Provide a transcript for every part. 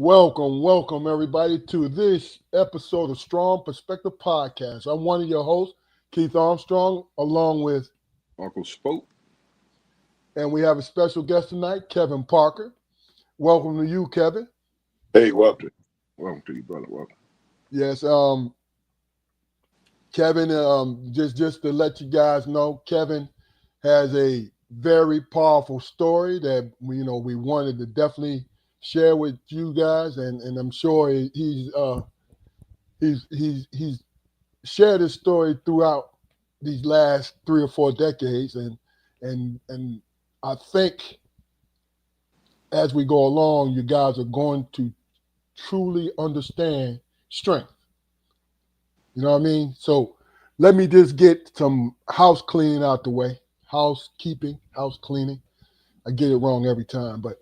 Welcome everybody to this episode of Strong Perspective Podcast. I'm one of your hosts, Keith Armstrong, along with, Uncle Spoke. and we have a special guest tonight, Kevin Parker. Welcome to you, Kevin. Hey, welcome. Welcome to you, brother. Welcome. Yes, Kevin. Just to let you guys know, Kevin has a very powerful story that we wanted to definitely share with you guys, and I'm sure he's shared his story throughout these last 3 or 4 decades, and I think as we go along, you guys are going to truly understand strength. You know what I mean? So let me just get some house cleaning out the way. Housekeeping, house cleaning. I get it wrong every time, but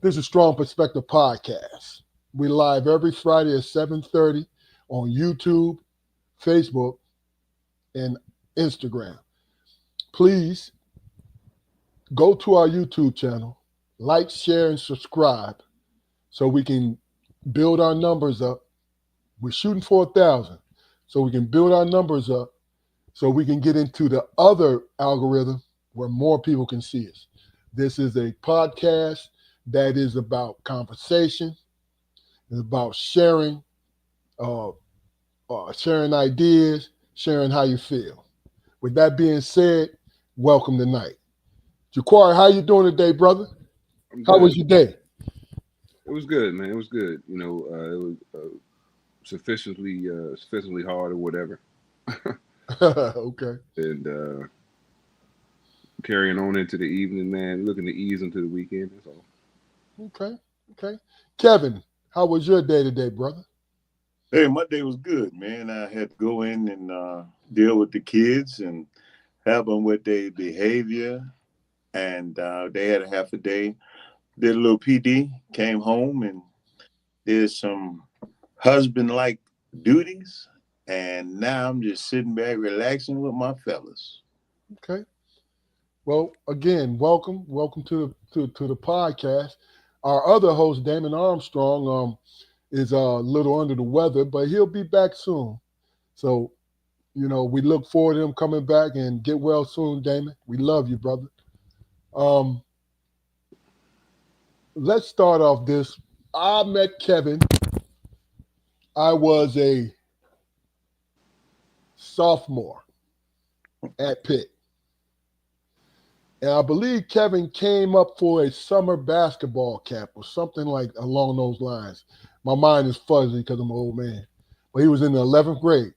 this is Strong Perspective Podcast. We're live every Friday at 7:30 on YouTube, Facebook, and Instagram. Please go to our YouTube channel, like, share, and subscribe so we can build our numbers up. We're shooting for 1,000, so we can build our numbers up so we can get into the other algorithm where more people can see us. This is a podcast that is about conversation. It's about sharing, sharing ideas, sharing how you feel. With that being said, welcome tonight. Jaqari, how you doing today, brother? How was your day? It was good, man. It was good. It was sufficiently hard or whatever. Okay. And carrying on into the evening, man. Looking to ease into the weekend. That's all. Okay. Kevin, how was your day today, brother? Hey, my day was good, man. I had to go in and deal with the kids and help them with their behavior. And they had a half a day. Did a little PD, came home and did some husband-like duties. And now I'm just sitting back relaxing with my fellas. Okay. Well, again, welcome to the podcast. Our other host, Damon Armstrong, is a little under the weather, but he'll be back soon. So, we look forward to him coming back, and get well soon, Damon. We love you, brother. Let's start off this. I met Kevin. I was a sophomore at Pitt. And I believe Kevin came up for a summer basketball camp or something like along those lines. My mind is fuzzy because I'm an old man. But he was in the 11th grade.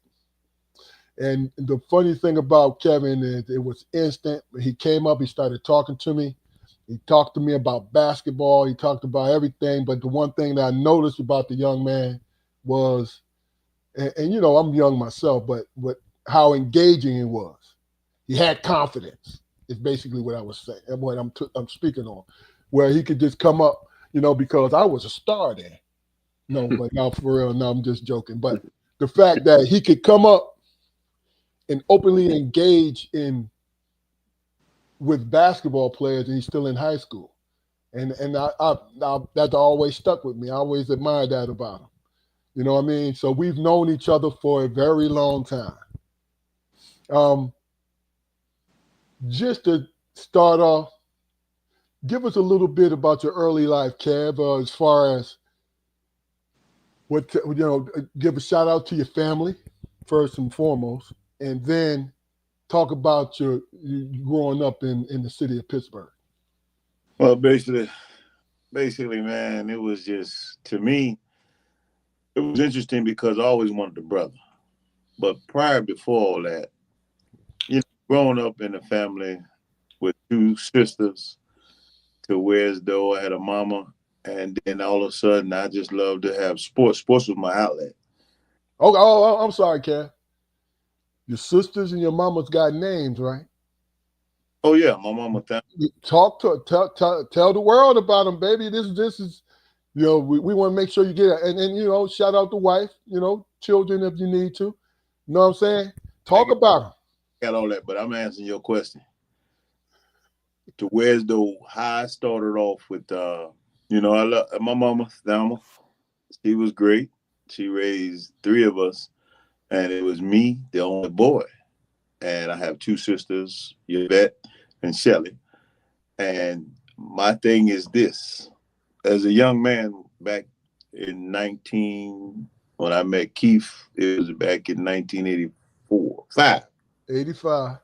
And the funny thing about Kevin is it was instant. He came up, he started talking to me. He talked to me about basketball. He talked about everything. But the one thing that I noticed about the young man was, and I'm young myself, but how engaging he was. He had confidence. Is basically what I was saying, and what I'm speaking on, where he could just come up, because I was a star there. No, but now for real, no, I'm just joking. But the fact that he could come up and openly engage with basketball players, and he's still in high school, and I that always stuck with me. I always admired that about him. You know what I mean? So we've known each other for a very long time. Just to start off, give us a little bit about your early life, Kev, as far as give a shout out to your family first and foremost, and then talk about you growing up in the city of Pittsburgh. Well, basically, man, it was just, to me, it was interesting because I always wanted a brother. But before all that, growing up in a family with two sisters, to where as though I had a mama, and then all of a sudden I just loved to have sports. Sports was my outlet. Oh, I'm sorry, Kev. Your sisters and your mama's got names, right? Oh yeah, my mama. Tell the world about them, baby. This is, we want to make sure you get it, and shout out the wife, children if you need to. You know what I'm saying? Talk about them. Got all that, but I'm answering your question. To where's though how I started off with I love my mama, Thelma, She was great. She raised three of us, and it was me, the only boy. And I have two sisters, Yvette and Shelly. And my thing is this: as a young man back in 19, when I met Keith, it was back in 1984, 85.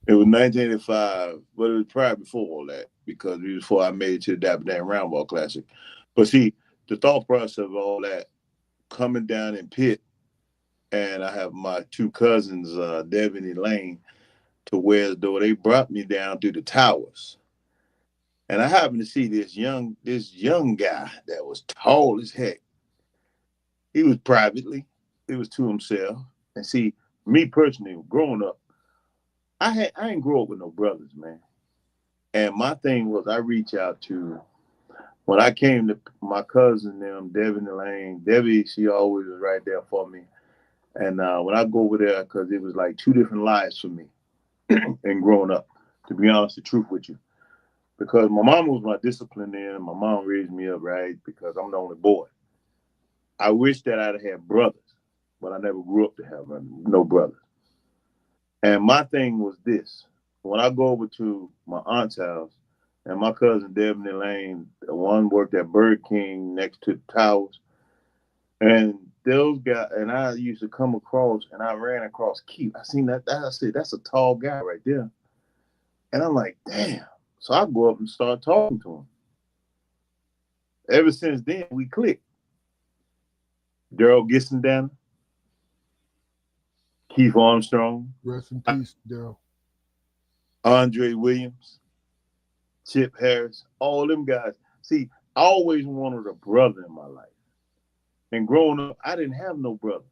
It was 1985, but it was probably before all that because it was before I made it to the Dapper Dan Roundball Classic. But see, the thought process of all that coming down in Pitt, and I have my two cousins, Devin and Lane, to where though they brought me down through the towers. And I happened to see this young guy that was tall as heck. He was privately, he was to himself. And see, me personally, growing up, I ain't grow up with no brothers, man. And my thing was I reach out to when I came to my cousin them, Devin and Lane, Debbie, she always was right there for me. And when I go over there, because it was like two different lives for me and growing up, to be honest, the truth with you. Because my mom was my discipline in, my mom raised me up right because I'm the only boy. I wish that I'd had brothers, but I never grew up to have no brothers. And my thing was this: when I go over to my aunt's house, and my cousin Devin and Lane, the one worked at Burger King next to the towers, and those guys, and I used to come across, and I ran across Keith. I seen that. I said, "That's a tall guy right there," and I'm like, "Damn!" So I go up and start talking to him. Ever since then, we clicked. Daryl Gissendan, Keith Armstrong, Rest in peace, Daryl. Andre Williams, Chip Harris, all them guys. See, I always wanted a brother in my life. And growing up, I didn't have no brother.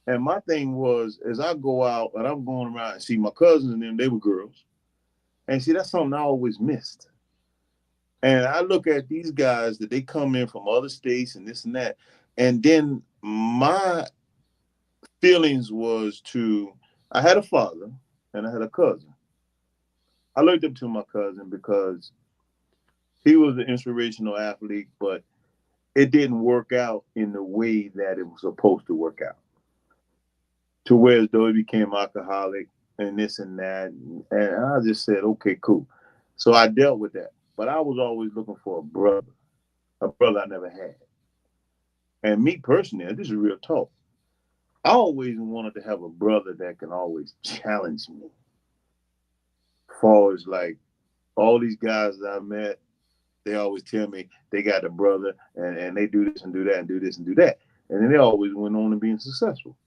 And my thing was, as I go out and I'm going around and see my cousins and them, they were girls. And see, that's something I always missed. And I look at these guys that they come in from other states and this and that. And then my feelings was I had a father and I had a cousin. I looked up to my cousin because he was an inspirational athlete, but it didn't work out in the way that it was supposed to work out. To where as though he became alcoholic and this and that. And I just said, okay, cool. So I dealt with that. But I was always looking for a brother I never had. And me personally, this is real talk. I always wanted to have a brother that can always challenge me. As far as like all these guys that I met, they always tell me they got a brother and they do this and do that and do this and do that. And then they always went on to being successful.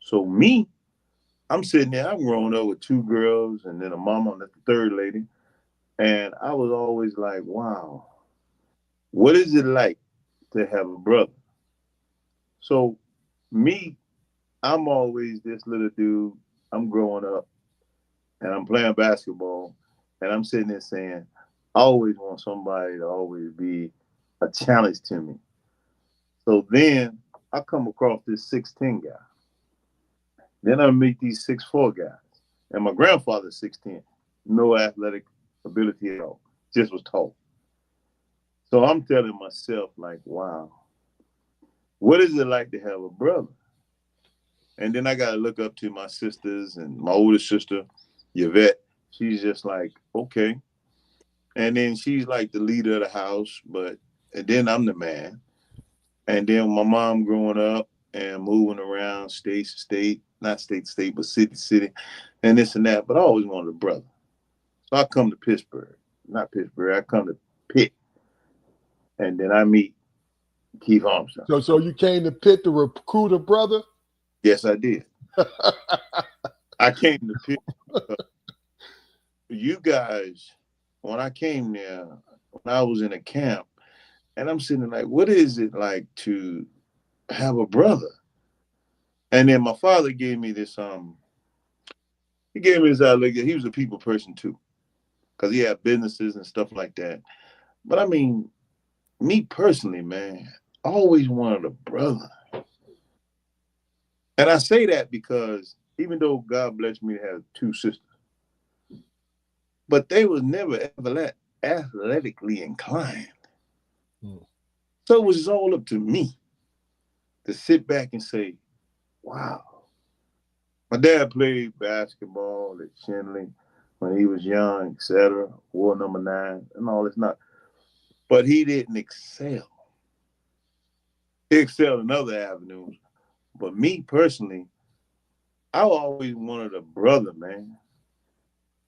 So me, I'm sitting there, I'm growing up with two girls and then a mama and the third lady. And I was always like, wow, what is it like to have a brother? So me, I'm always this little dude. I'm growing up and I'm playing basketball and I'm sitting there saying, I always want somebody to always be a challenge to me. So then I come across this 6'10" guy. Then I meet these 6'4" guys. And my grandfather's 6'10", no athletic ability at all, just was tall. So I'm telling myself, like, wow, what is it like to have a brother? And then I got to look up to my sisters and my oldest sister, Yvette. She's just like, okay. And then she's like the leader of the house, but and then I'm the man. And then my mom growing up and moving around state to state, not state to state, but city to city, and this and that. But I always wanted a brother. So I come to Pittsburgh, not Pittsburgh, I come to Pitt. And then I meet Keith Armstrong. So you came to Pitt to recruit a brother? Yes, I did. I came to Pitt. You guys, when I came there, when I was in a camp, and I'm sitting like, what is it like to have a brother? And then my father gave me this he gave me this outlook. He was a people person too, because he had businesses and stuff like that. But I mean, me personally, man, I always wanted a brother. And I say that because even though God blessed me to have two sisters, but they was never ever athletically inclined. Mm. So it was just all up to me to sit back and say, wow. My dad played basketball at Shinley when he was young, etc. Wore number 9 and all this not. But he didn't excel. He excelled in other avenues. But me personally, I always wanted a brother, man,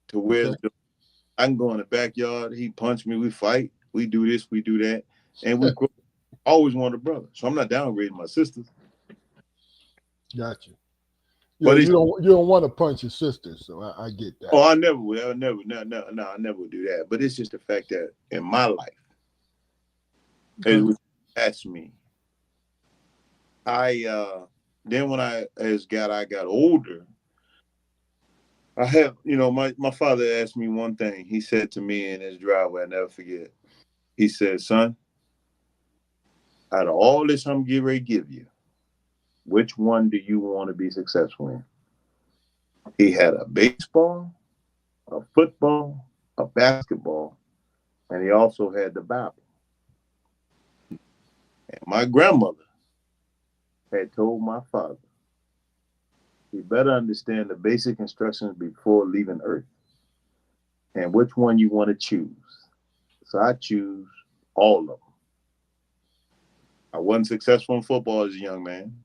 to where Okay. I can go in the backyard, he punch me, we fight, we do this, we do that, and we always wanted a brother. So I'm not downgrading my sisters. Gotcha. Yeah, But it's you don't want to punch your sister, so I get that. I never would. I never, no, I never would do that. But it's just the fact that in my life, as Okay. you asked me, I then when I got older, I have my father asked me one thing. He said to me in his driveway, I never forget. He said, "Son, out of all this I'm getting ready to give you, which one do you want to be successful in?" He had a baseball, a football, a basketball, and he also had the Bible. And my grandmother had told my father, "You better understand the basic instructions before leaving Earth and which one you want to choose." So I choose all of them. I wasn't successful in football as a young man.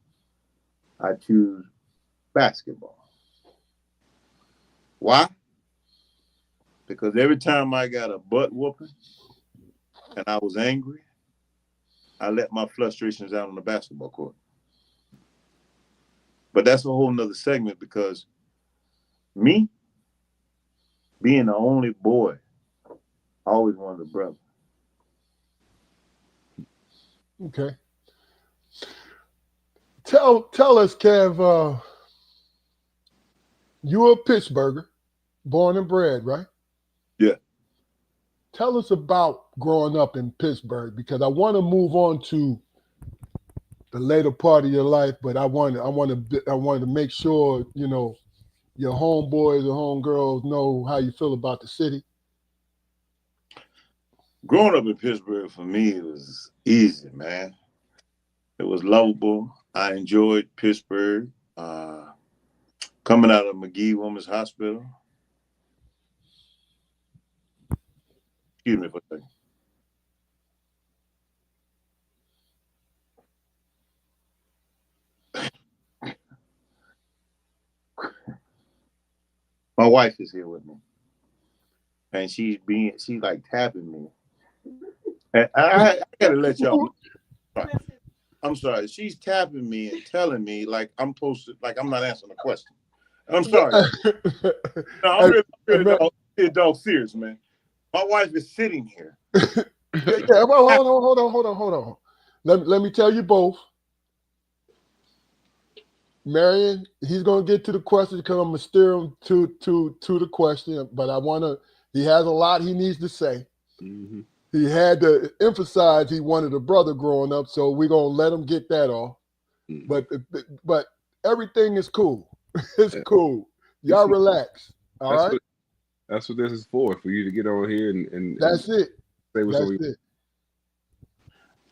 I choose basketball. Why? Because every time I got a butt whooping and I was angry, I let my frustrations out on the basketball court. But that's a whole nother segment because me, being the only boy, I always wanted a brother. Okay. Tell us, Kev, you're a Pittsburgher, born and bred, right? Yeah. Tell us about growing up in Pittsburgh because I want to move on to the later part of your life, but I wanted to make sure your homeboys or homegirls know how you feel about the city. Growing up in Pittsburgh for me, it was easy, man. It was lovable. I enjoyed Pittsburgh. Coming out of McGee Women's Hospital. Excuse me for a second. My wife is here with me, and she's like tapping me. And I gotta let y'all know. I'm sorry. She's tapping me and telling me like I'm supposed to, like I'm not answering the question. I'm sorry. No, I'm really dog serious, man. My wife is sitting here. Yeah, well, hold on. Let me tell you both. Marion, he's gonna get to the question because I'm gonna steer him to the question, but he has a lot he needs to say. Mm-hmm. He had to emphasize he wanted a brother growing up, so we're gonna let him get that off. Mm-hmm. But everything is cool. It's cool. Y'all relax. All That's right. that's what this is for you to get on here and That's it. say what's That's on. it.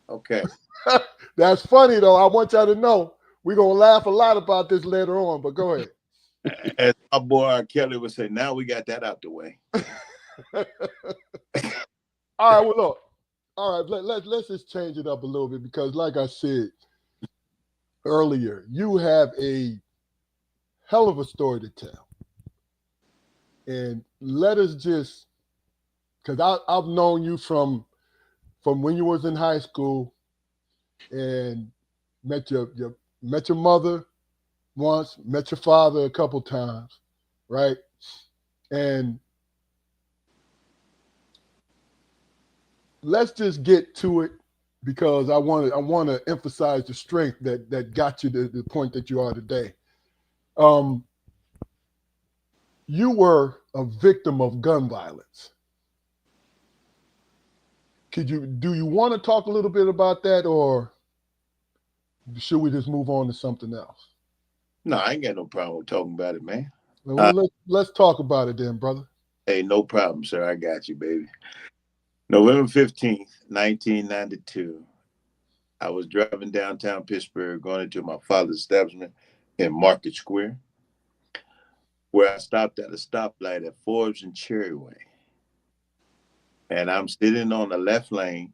Okay. That's funny though. I want y'all to know we're gonna laugh a lot about this later on. But go ahead. As my boy R. Kelly would say, now we got that out the way. All right. Well, look. All right. Let's just change it up a little bit because, like I said earlier, you have a hell of a story to tell, and let us just because I've known you from when you was in high school and met your mother once, met your father a couple times, right? And let's just get to it because I want to emphasize the strength that got you to the point that you are today. Um, you were a victim of gun violence. Do you want to talk a little bit about that, or should we just move on to something else? No, I ain't got no problem with talking about it, man. Well, let's talk about it then, brother. Hey, no problem, sir. I got you, baby. November 15th, 1992. I was driving downtown Pittsburgh, going into my father's establishment in Market Square, where I stopped at a stoplight at Forbes and Cherryway. And I'm sitting on the left lane.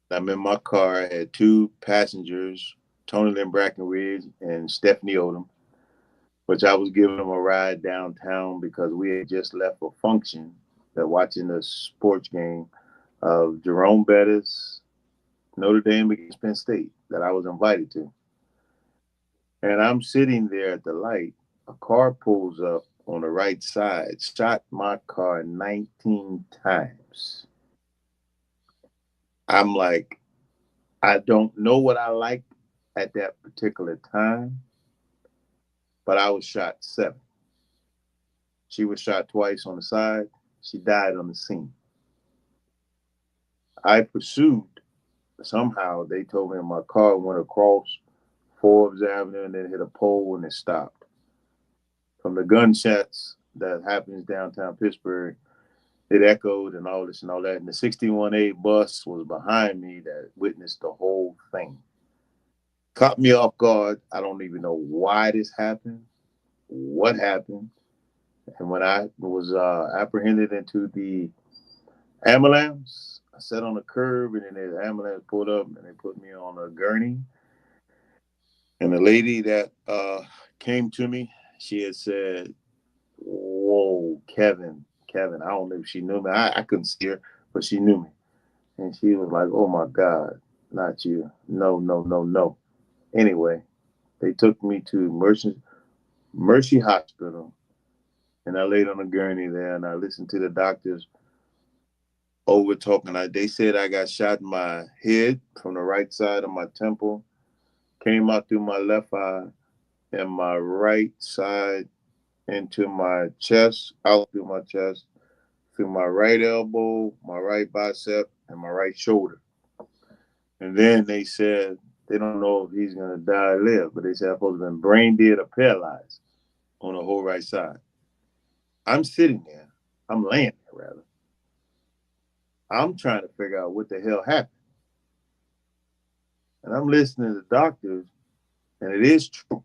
I'm in my car. I had two passengers, Tony Lynn Brackenridge and Stephanie Odom, which I was giving them a ride downtown because we had just left a function that watching a sports game of Jerome Bettis, Notre Dame against Penn State that I was invited to. And I'm sitting there at the light. A car pulls up on the right side, shot my car 19 times. I'm like, I don't know what I like at that particular time, but I was shot 7. She was shot twice on the side. She died on the scene. I pursued. Somehow they told me my car went across Forbes Avenue and then hit a pole and it stopped. From the gunshots that happens downtown Pittsburgh, it echoed and all this and all that. And the 61A bus was behind me that witnessed the whole thing. Caught me off guard. I don't even know why this happened, what happened. And when I was apprehended into the ambulance, I sat on the curb and then the ambulance pulled up and they put me on a gurney. And the lady that came to me, she had said, "Whoa, Kevin, I don't know if she knew me. I couldn't see her, but she knew me." And she was like, "Oh my God, not you. No, no, no, no." Anyway, they took me to Mercy Hospital and I laid on a gurney there and I listened to the doctors over talking. They said I got shot in my head from the right side of my temple, came out through my left eye and my right side into my chest, out through my chest, through my right elbow, my right bicep, and my right shoulder. And then they said they don't know if he's going to die or live, but they said I'm supposed to have been brain dead or paralyzed on the whole right side. I'm sitting there. I'm laying there, rather. I'm trying to figure out what the hell happened. And I'm listening to the doctors, and it is true.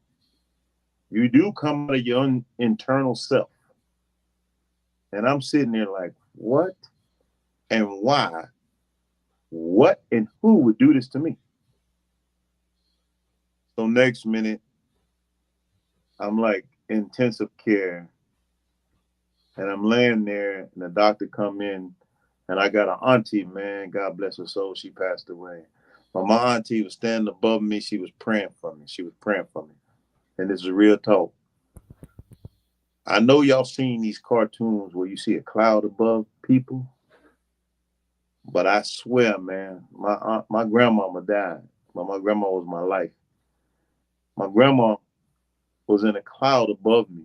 You do come out of your own internal self. And I'm sitting there like, what and why? What and who would do this to me? So next minute, I'm like intensive care, and I'm laying there, and the doctor come in, and I got an auntie, man, God bless her soul, she passed away. But my auntie was standing above me. She was praying for me. She was praying for me. And this is real talk. I know y'all seen these cartoons where you see a cloud above people, but I swear, man, my grandmama died, but my grandma was my life. My grandma was in a cloud above me,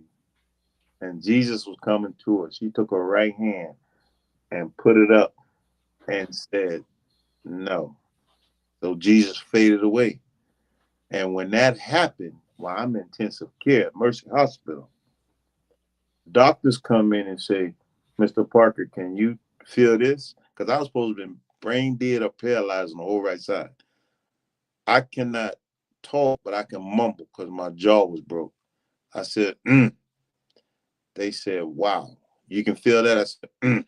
and Jesus was coming to her. She took her right hand and put it up and said, "No." So Jesus faded away. And when that happened, while I'm in intensive care at Mercy Hospital, doctors come in and say, "Mr. Parker, can you feel this?" Because I was supposed to have been brain dead or paralyzed on the whole right side. I cannot talk, but I can mumble because my jaw was broke. I said, mm. They said, "Wow, you can feel that?" I said, mm.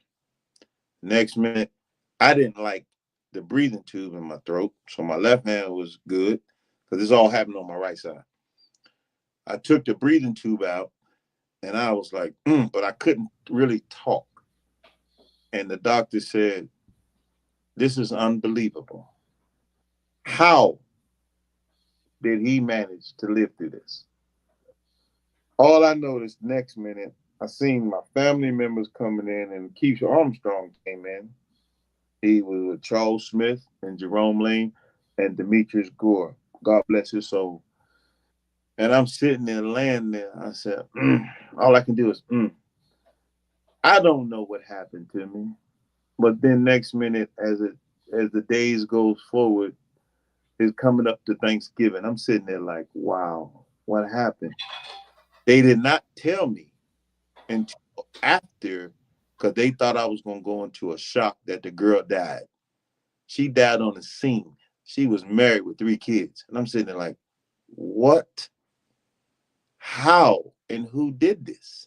Next minute, I didn't like the breathing tube in my throat, so my left hand was good because this all happened on my right side. I took the breathing tube out, and I was like, but I couldn't really talk. And the doctor said, "This is unbelievable. How did he manage to live through this?" All I noticed next minute, I seen my family members coming in, and Keisha Armstrong came in. He was with Charles Smith and Jerome Lane and Demetrius Gore. God bless his soul. And I'm sitting there laying there. I said, all I can do is, I don't know what happened to me. But then next minute, as the days goes forward, it's coming up to Thanksgiving. I'm sitting there like, wow, what happened? They did not tell me until after, because they thought I was going to go into a shock that the girl died. She died on the scene. She was married with 3 kids. And I'm sitting there like, what? How and who did this?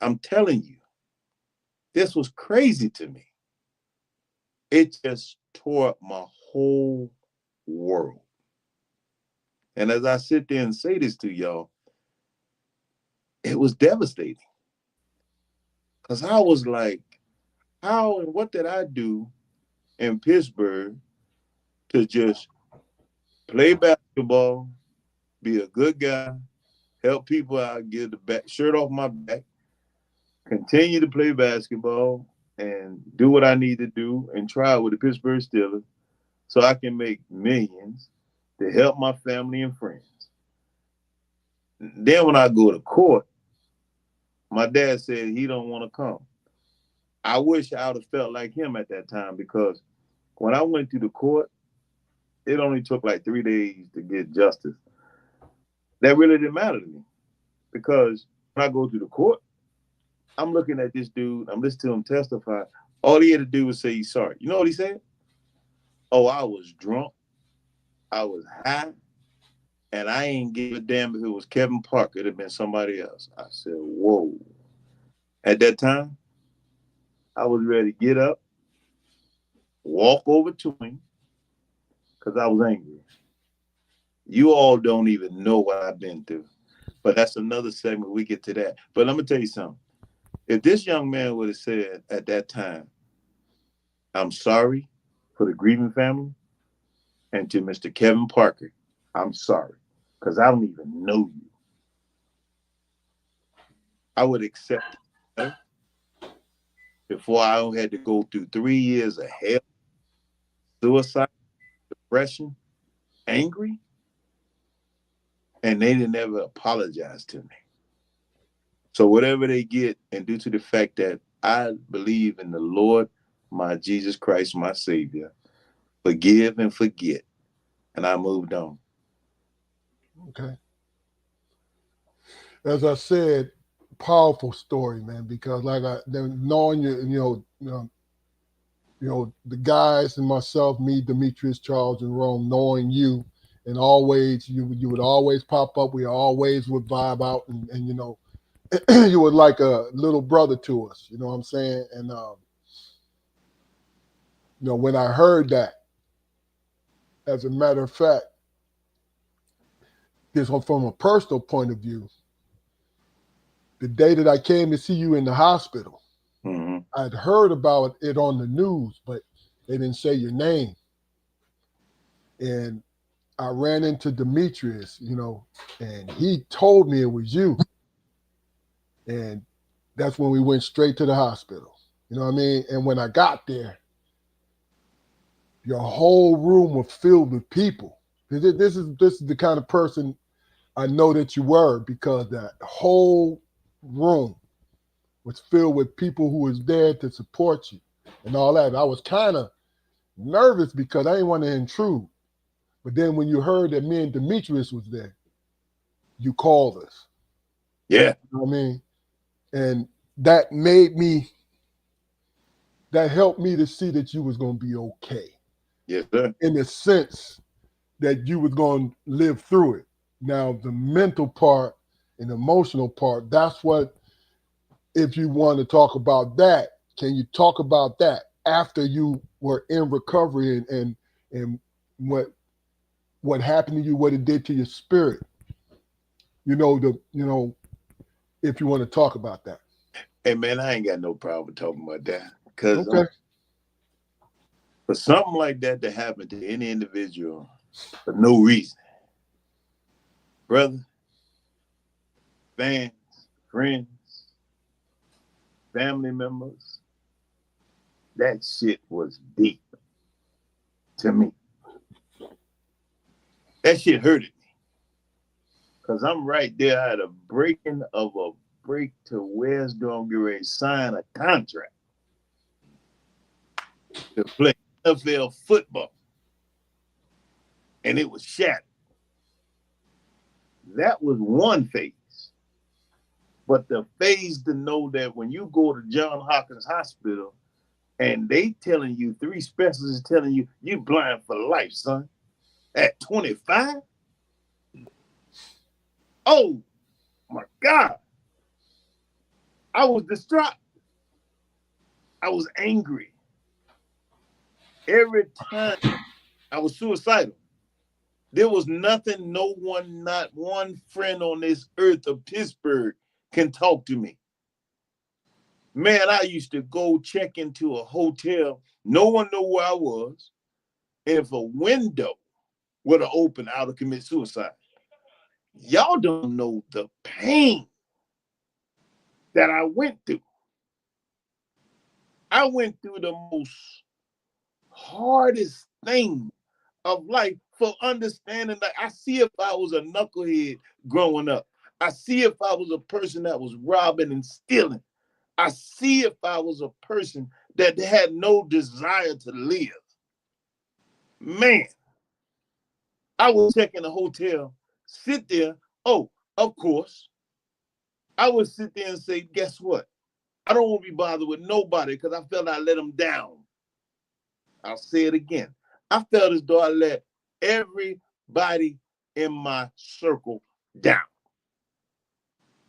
I'm telling you, this was crazy to me. It just tore up my whole world. And as I sit there and say this to y'all, it was devastating. Because I was like, how and what did I do in Pittsburgh to just play basketball, be a good guy, help people out, get the back shirt off my back, continue to play basketball, and do what I need to do and try with the Pittsburgh Steelers so I can make millions to help my family and friends. Then when I go to court, my dad said he don't want to come. I wish I would have felt like him at that time, because when I went to the court, it only took like 3 days to get justice. That really didn't matter to me, because when I go to the court, I'm looking at this dude, I'm listening to him testify. All he had to do was say he's sorry. You know what he said? Oh, I was drunk, I was high, and I ain't give a damn if it was Kevin Parker. It'd have been somebody else. I said, whoa. At that time, I was ready to get up, walk over to him, because I was angry. You all don't even know what I've been through. But that's another segment. We get to that. But let me tell you something. If this young man would have said at that time, I'm sorry for the grieving family, and to Mr. Kevin Parker, I'm sorry, because I don't even know you, I would accept it before I had to go through 3 years of hell, suicide, depression, angry, and they didn't ever apologize to me. So whatever they get, and due to the fact that I believe in the Lord, my Jesus Christ, my Savior, forgive and forget, and I moved on. Okay. As I said, powerful story, man. Because like knowing the guys and myself, me, Demetrius, Charles, and Rome, knowing you, and always you would always pop up. We always would vibe out, and you were like a little brother to us. You know what I'm saying? And when I heard that, as a matter of fact, this one from a personal point of view, the day that I came to see you in the hospital, Mm-hmm. I'd heard about it on the news, but they didn't say your name. And I ran into Demetrius, and he told me it was you. And that's when we went straight to the hospital. You know what I mean? And when I got there, your whole room was filled with people. This is the kind of person I know that you were, because that whole room was filled with people who was there to support you and all that. I was kind of nervous because I didn't want to intrude. But then when you heard that me and Demetrius was there, you called us. Yeah. You know what I mean? And that helped me to see that you was going to be okay. Yes, sir. In the sense that you was going to live through it. Now, the mental part and emotional part, that's what, if you want to talk about that, can you talk about that after you were in recovery, and what happened to you, what it did to your spirit? If you want to talk about that. Hey, man, I ain't got no problem talking about that, because Okay. for something like that to happen to any individual for no reason, brother, fans, friends, family members, that shit was deep to me. That shit hurted me, because I'm right there at a breaking of a break to where's going to get ready to sign a contract to play NFL football, and it was shattered. That was one phase. But the phase to know that when you go to John Hopkins Hospital And they telling you, three specialists telling you, you blind for life, son. At 25? Oh my God. I was distraught. I was angry. Every time I was suicidal. There was nothing, no one, not one friend on this earth of Pittsburgh can talk to me. Man, I used to go check into a hotel. No one knew where I was. And if a window would have opened, I would have committed suicide. Y'all don't know the pain that I went through. I went through the most hardest thing of life for understanding that I see if I was a knucklehead growing up. I see if I was a person that was robbing and stealing. I see if I was a person that had no desire to live. Man, I would check in a hotel, sit there. Oh, of course. I would sit there and say, guess what? I don't want to be bothered with nobody because I felt I let them down. I'll say it again. I felt as though I let everybody in my circle down.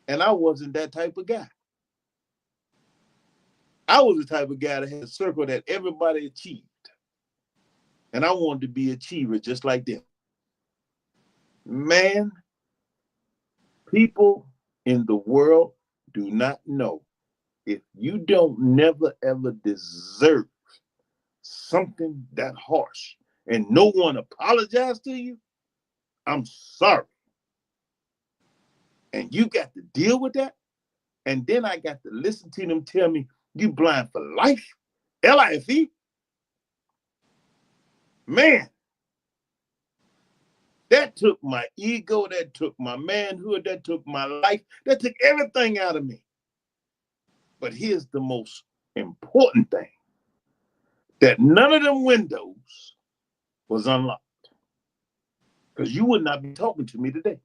And I wasn't that type of guy. I was the type of guy that had a circle that everybody achieved. And I wanted to be an achiever just like them. Man, people in the world do not know if you don't never ever deserve something that harsh and no one apologized to you, I'm sorry. And you got to deal with that. And then I got to listen to them tell me, you blind for life? L-I-F-E? Man, that took my ego, that took my manhood, that took my life, that took everything out of me. But here's the most important thing, that none of them windows was unlocked. Because you would not be talking to me today.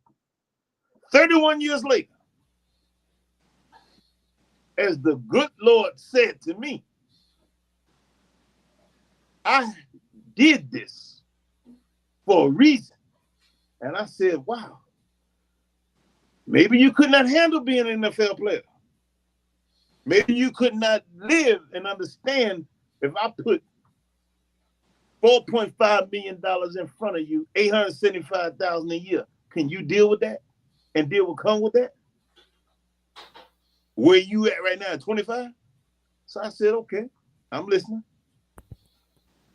31 years later, as the good Lord said to me, I did this for a reason. And I said, wow, maybe you could not handle being an NFL player. Maybe you could not live and understand if I put $4.5 million in front of you, $875,000 a year. Can you deal with that and deal with come with that? Where you at right now, 25? So I said, okay, I'm listening.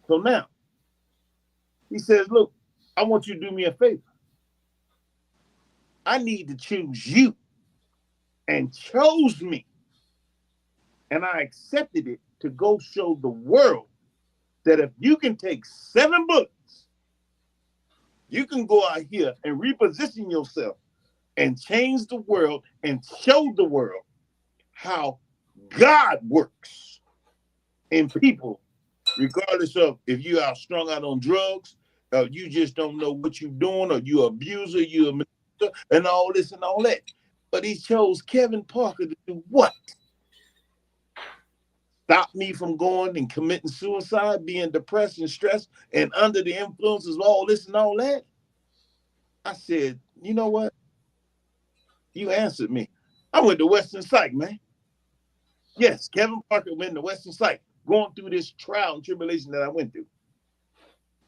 So now, he says, look, I want you to do me a favor. I need to choose you, and chose me. And I accepted it to go show the world that if you can take 7 bullets, you can go out here and reposition yourself and change the world and show the world how God works in people, regardless of if you are strung out on drugs, or you just don't know what you're doing, or you're an abuser, you're a minister, and all this and all that. But he chose Kevin Parker to do what? Stop me from going and committing suicide, being depressed and stressed, and under the influences of all this and all that? I said, you know what? You answered me. I went to Western Psych, man. Yes, Kevin Parker went to Western Psych, going through this trial and tribulation that I went through.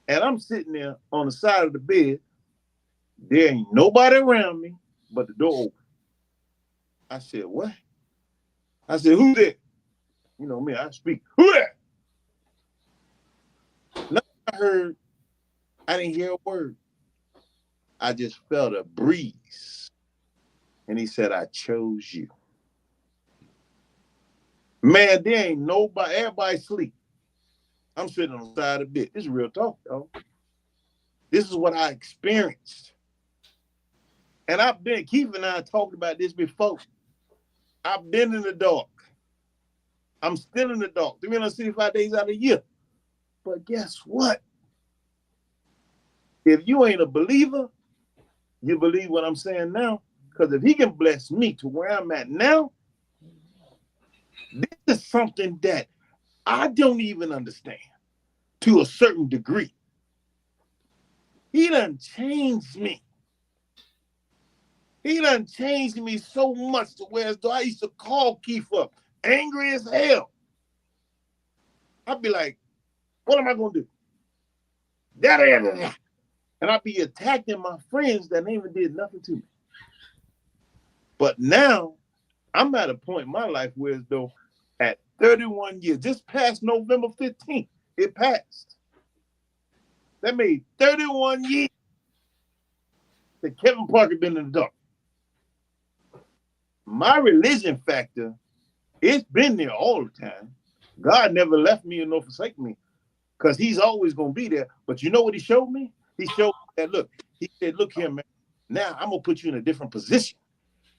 And I'm sitting there on the side of the bed. There ain't nobody around me but the door open. I said, what? I said, who there? You know me, I speak. Who there? Nothing I heard. I didn't hear a word. I just felt a breeze. And he said, I chose you. Man, there ain't nobody, everybody sleep. I'm sitting on the side of the bed. This is real talk, y'all. This is what I experienced. And Keith and I talked about this before. I've been in the dark. I'm still in the dark 365 days out of the year. But guess what? If you ain't a believer, you believe what I'm saying now. Because if he can bless me to where I'm at now, this is something that I don't even understand to a certain degree. He done changed me. He done changed me so much to where as though I used to call Keith up, angry as hell. I'd be like, what am I going to do? And I'd be attacking my friends that even did nothing to me. But now, I'm at a point in my life where as though at 31 years, just past November 15th, it passed. That made 31 years that Kevin Parker been in the dark. My religion factor, it's been there all the time. God never left me nor forsake me because he's always going to be there. But you know what he showed me? He showed me that, look, he said, look here, man, now I'm going to put you in a different position.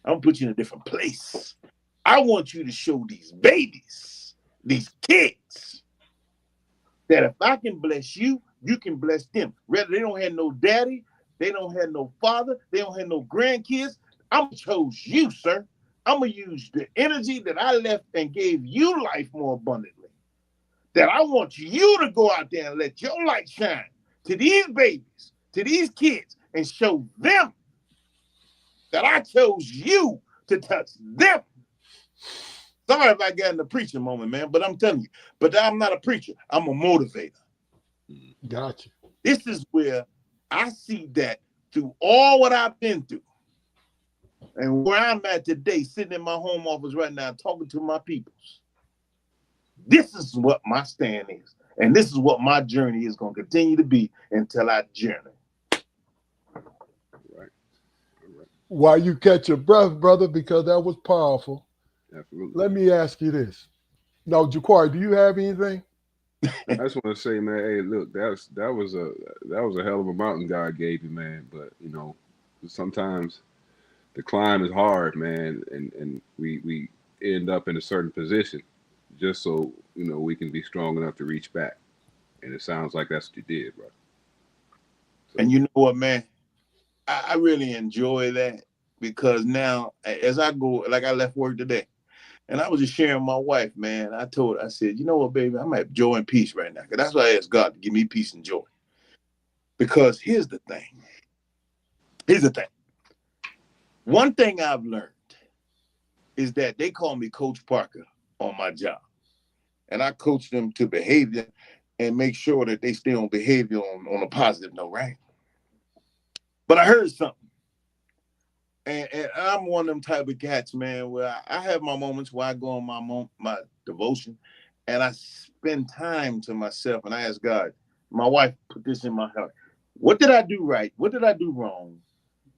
I'm going to put you in a different place. I want you to show these babies, these kids, that if I can bless you, you can bless them. Whether they don't have no daddy, they don't have no father, they don't have no grandkids, I'm going to chose you, sir. I'm going to use the energy that I left and gave you life more abundantly. That I want you to go out there and let your light shine to these babies, to these kids, and show them that I chose you to touch them. Sorry if I got in the preaching moment, man, but I'm telling you, but I'm not a preacher. I'm a motivator. Gotcha. This is where I see that through all what I've been through and where I'm at today, sitting in my home office right now, talking to my peoples. This is what my stand is. And this is what my journey is going to continue to be until I journey. Right. While you catch your breath, brother, because that was powerful. Absolutely. Let me ask you this. No, Jaquari, do you have anything? I just want to say, man, hey, look, that was a hell of a mountain God gave you, man. But you know, sometimes the climb is hard, man, and we end up in a certain position just so we can be strong enough to reach back. And it sounds like that's what you did, bro. So, and you know what, man? I really enjoy that because now, as I go, like I left work today, and I was just sharing with my wife, man. I said, you know what, baby, I'm at joy and peace right now. Because that's why I asked God to give me peace and joy. Because here's the thing. One thing I've learned is that they call me Coach Parker on my job. And I coach them to behavior and make sure that they stay on behavior on a positive note, right? But I heard something. And I'm one of them type of cats, man, where I have my moments where I go on my devotion and I spend time to myself and I ask God, my wife put this in my heart. What did I do right? What did I do wrong?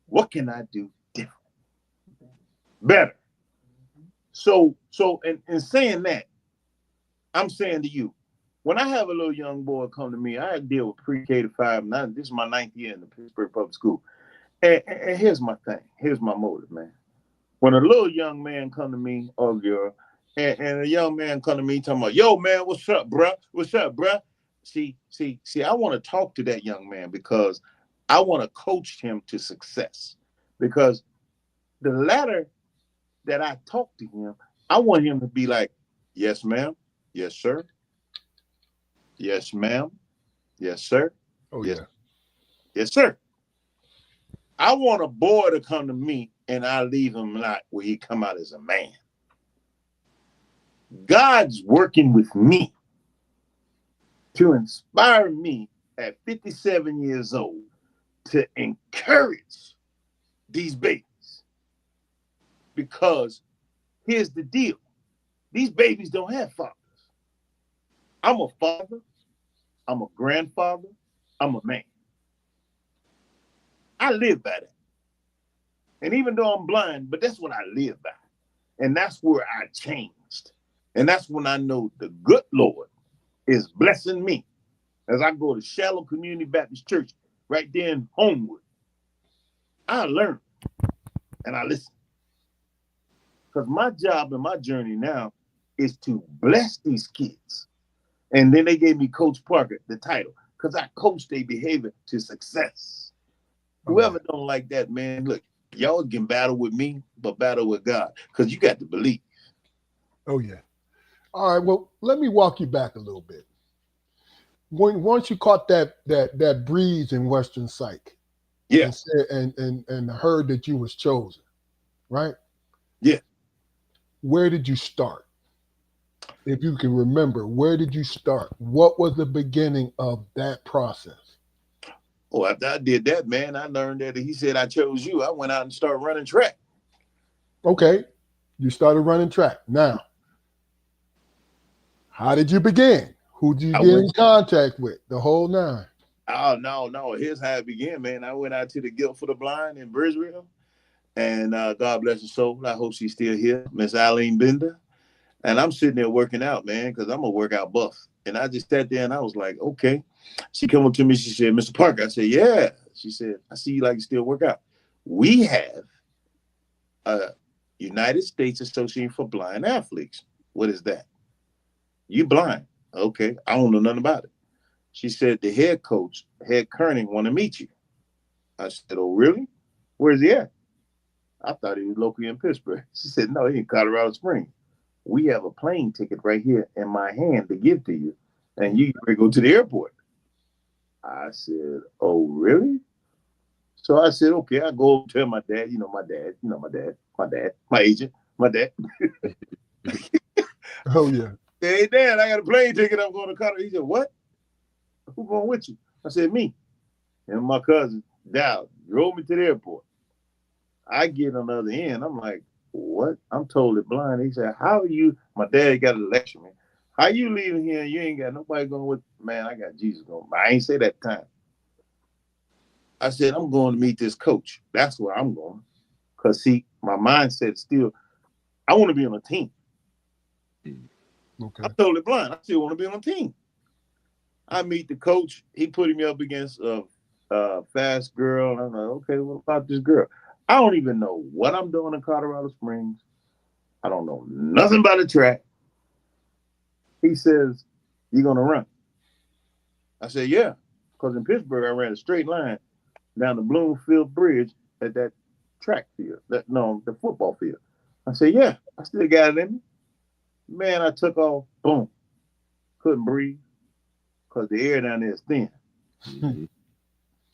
What can I do different? Better. So in saying that, I'm saying to you, when I have a little young boy come to me, I deal with pre-K to 5. Now, this is my 9th year in the Pittsburgh Public School. And here's my thing. Here's my motive, man. When a little young man come to me or girl, and a young man come to me talking about, yo, man, what's up, bruh? What's up, bruh? See, I want to talk to that young man because I want to coach him to success. Because the latter that I talk to him, I want him to be like, yes, ma'am. Yes, sir. Yes, ma'am. Yes, sir. Oh, yes. yeah. Yes, sir. I want a boy to come to me and I leave him not where he come out as a man. God's working with me to inspire me at 57 years old to encourage these babies. Because here's the deal. These babies don't have fathers. I'm a father. I'm a grandfather. I'm a man. I live by that. And even though I'm blind, but that's what I live by. And that's where I changed. And that's when I know the good Lord is blessing me as I go to Shallow Community Baptist Church right there in Homewood. I learn and I listen. Because my job and my journey now is to bless these kids. And then they gave me Coach Parker, the title, because I coach their behavior to success. Whoever don't like that, man, look, y'all can battle with me, but battle with God, because you got to believe. Oh, yeah. All right. Well, let me walk you back a little bit. Once you caught that breeze in Western Psych Yeah, and said and heard that you was chosen, right? yeah. Where did you start? If you can remember, where did you start? What was the beginning of that process? Oh, after I did that, man, I learned that he said I chose you. I went out and started running track. Okay, you started running track. Now, how did you begin? Who did you I get went. in contact with? The whole nine. Oh no, no. Here's how it began, man. I went out to the Guild for the Blind in Bridgeville, and God bless her soul. I hope she's still here, Miss Eileen Bender. And I'm sitting there working out, man, because I'm a workout buff. And I just sat there and I was like, okay. She come up to me. She said, Mr. Parker. I said, yeah. She said, I see you like to still work out. We have a United States Association for Blind Athletes. What is that? You blind. Okay. I don't know nothing about it. She said, the head coach, head Kerning, want to meet you. I said, oh, really? Where's he at? I thought he was locally in Pittsburgh. She said, no, he in Colorado Springs. We have a plane ticket right here in my hand to give to you, and you ready to go to the airport. I said, oh, really? So I said, okay, I go tell my dad, my agent, my dad. Oh yeah. Hey, Dad, I got a plane ticket. I'm going to Colorado. He said, what? Who going with you? I said, me. And my cousin, Dow, drove me to the airport. I get on the other end. I'm like, what? I'm totally blind. He said, how are you? My dad got to lecture me. How you leaving here and you ain't got nobody going with, man, I got Jesus going. I ain't say that time. I said, I'm going to meet this coach. That's where I'm going. Because, see, my mindset is still, I want to be on a team. Okay. I'm totally blind. I still want to be on a team. I meet the coach. He put me up against a fast girl. And I'm like, okay, what about this girl? I don't even know what I'm doing in Colorado Springs. I don't know nothing about the track. He says, you going to run? I said, yeah. Because in Pittsburgh, I ran a straight line down the Bloomfield Bridge at that track field, the football field. I said, yeah, I still got it in me. Man, I took off, boom, couldn't breathe because the air down there is thin. Mm-hmm.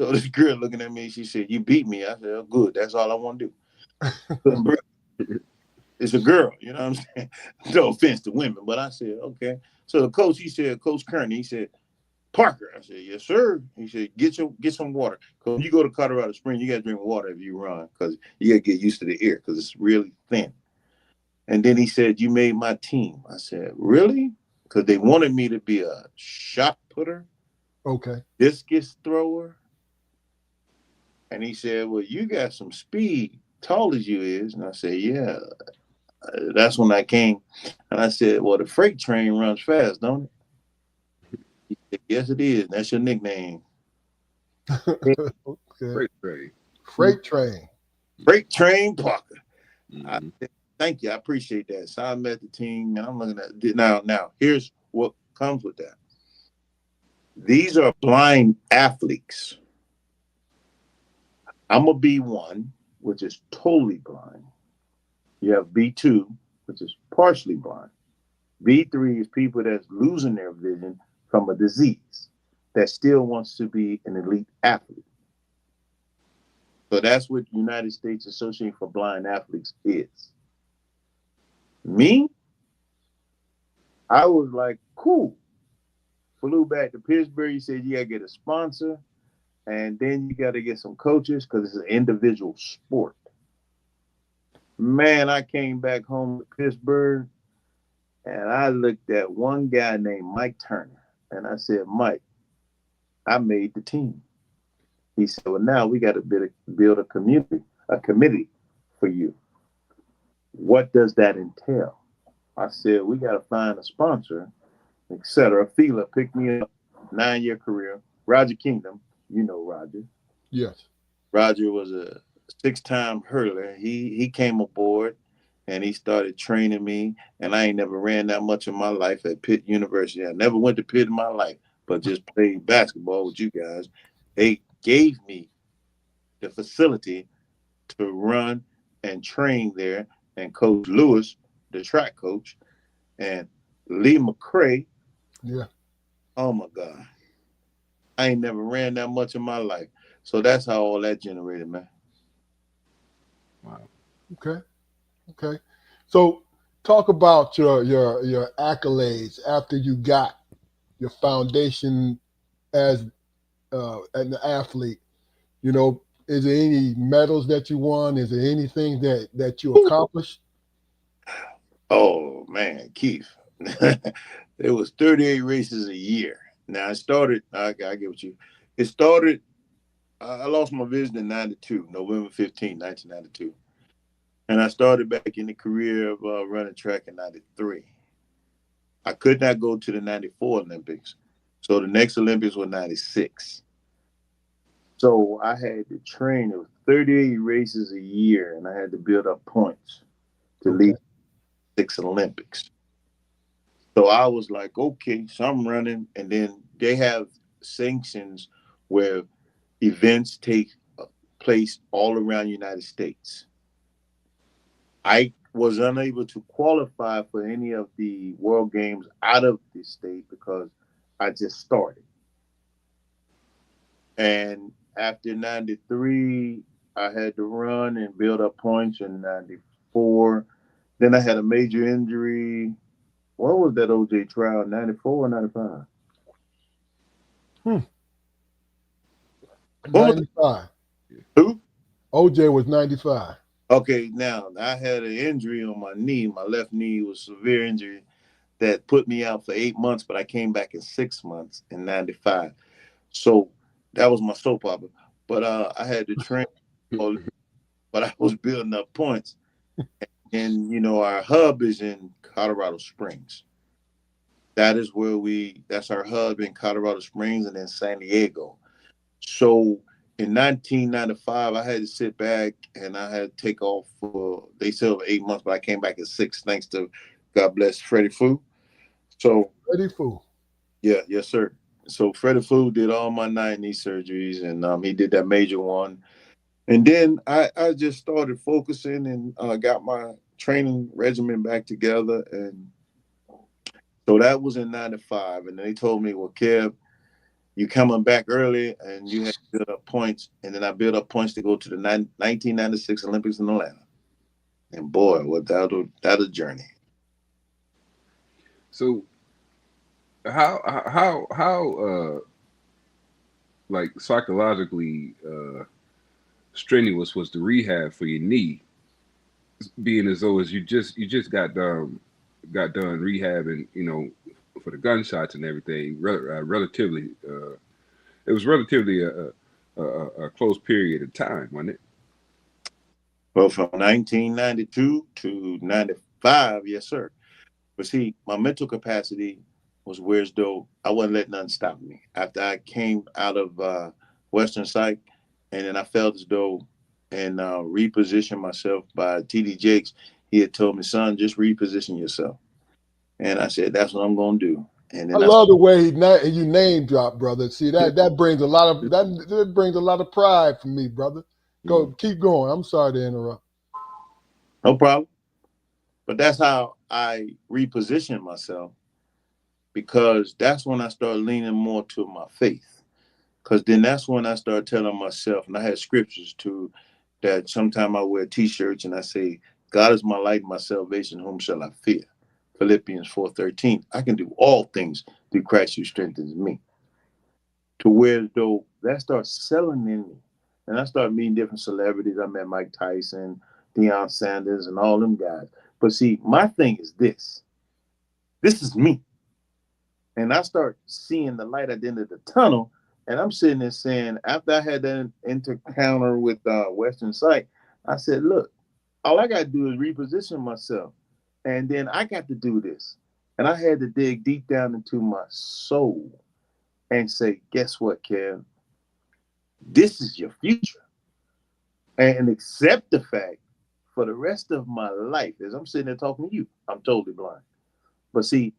So this girl looking at me, she said, you beat me. I said, oh, good, that's all I want to do. Couldn't breathe. It's a girl, you know what I'm saying? No offense to women, but I said, okay. So the coach, he said, Coach Kearney, he said, Parker. I said, yes, sir. He said, get some water. Because when you go to Colorado Springs, you got to drink water if you run because you got to get used to the air because it's really thin. And then he said, you made my team. I said, really? Because they wanted me to be a shot putter, Okay. discus thrower. And he said, well, you got some speed, tall as you is. And I said, yeah. That's when I came. And I said, well, the freight train runs fast, don't it? He said, yes, it is. That's your nickname. Okay. Great trade. Freight train. Freight train Parker. I Mm-hmm. said, thank you. I appreciate that. So I met the team, and I'm looking at now. Now, here's what comes with that. These are blind athletes. I'm a B1, which is totally blind. You have B2, which is partially blind. B3 is people that's losing their vision from a disease that still wants to be an elite athlete. So that's what United States Association for Blind Athletes is. Me, I was like, cool. Flew back to Pittsburgh. He said, you got to get a sponsor and then you got to get some coaches because it's an individual sport. Man, I came back home to Pittsburgh and I looked at one guy named Mike Turner. And I said, Mike, I made the team. He said, well, now we got to build a committee for you. What does that entail? I said, we got to find a sponsor, etc. Fila picked me up, 9-year career. Roger Kingdom, you know Roger. Yes. Roger was a 6-time hurdler. He came aboard and he started training me. And I ain't never ran that much in my life at Pitt University. I never went to Pitt in my life, but just played basketball with you guys. They gave me the facility to run and train there. And Coach Lewis, the track coach, and Lee McCray. Yeah. Oh my God. I ain't never ran that much in my life. So that's how all that generated, man. Wow. Okay. Okay. So talk about your accolades after you got your foundation as an athlete. You know, is there any medals that you won? Is there anything that you accomplished? Oh man, Keith. There was 38 races a year. Now I started, I get with you. It started, I lost my vision in 92, November 15th, 1992. And I started back in the career of running track in 93. I could not go to the 94 Olympics. So the next Olympics were 96. So I had to train. It was 38 races a year, and I had to build up points to Okay. lead 6 Olympics. So I was like, okay, so I'm running, and then they have sanctions where events take place all around the United States. I was unable to qualify for any of the World Games out of the state because I just started. And after 93, I had to run and build up points in 94. Then I had a major injury. What was that OJ trial? 94 or 95? Hmm. What was 95. it? Who? OJ was 95. Okay, now I had an injury on my knee. My left knee was a severe injury that put me out for 8 months, but I came back in 6 months in 95. So that was my soap opera. But I had to train, but I was building up points. And, our hub is in Colorado Springs. That is where that's our hub in Colorado Springs and then San Diego. So in 1995, I had to sit back and I had to take off for, they said over 8 months, but I came back at 6, thanks to God bless Freddie Fu. So, Ready fool. yeah, yes, sir. So Freddie Fu did all my 9 knee surgeries and he did that major one. And then I just started focusing and got my training regimen back together. And so that was in 95. And they told me, well, Kev, you coming back early and you had to build up points. And then I built up points to go to the 1996 Olympics in Atlanta. And boy, what that a journey. So how like psychologically strenuous was the rehab for your knee, being as though as you just got done rehabbing, for the gunshots and everything. Relatively, it was relatively a close period of time, wasn't it? Well, from 1992 to 95, yes, sir. But see, my mental capacity was where as though I wasn't letting nothing stop me. After I came out of Western Psych, and then I felt as though and repositioned myself by TD Jakes, he had told me, son, just reposition yourself. And I said, that's what I'm going to do. And I then love the way you name drop, brother. See that brings a lot of that brings a lot of pride for me, brother. Go Mm. keep going. I'm sorry to interrupt. no problem. But that's how I repositioned myself because that's when I started leaning more to my faith. Because then that's when I started telling myself, and I had scriptures too, that sometime I wear t-shirts and I say, God is my light and my salvation, whom shall I fear? Philippians 4:13. I can do all things through Christ who strengthens me. To where though that starts selling in me. And I started meeting different celebrities. I met Mike Tyson, Deion Sanders, and all them guys. But see, my thing is this. This is me. And I start seeing the light at the end of the tunnel. And I'm sitting there saying, after I had that encounter with Western Sight, I said, look, all I got to do is reposition myself. And then I got to do this. And I had to dig deep down into my soul and say, guess what, Kev? This is your future. And accept the fact for the rest of my life, as I'm sitting there talking to you, I'm totally blind. But see,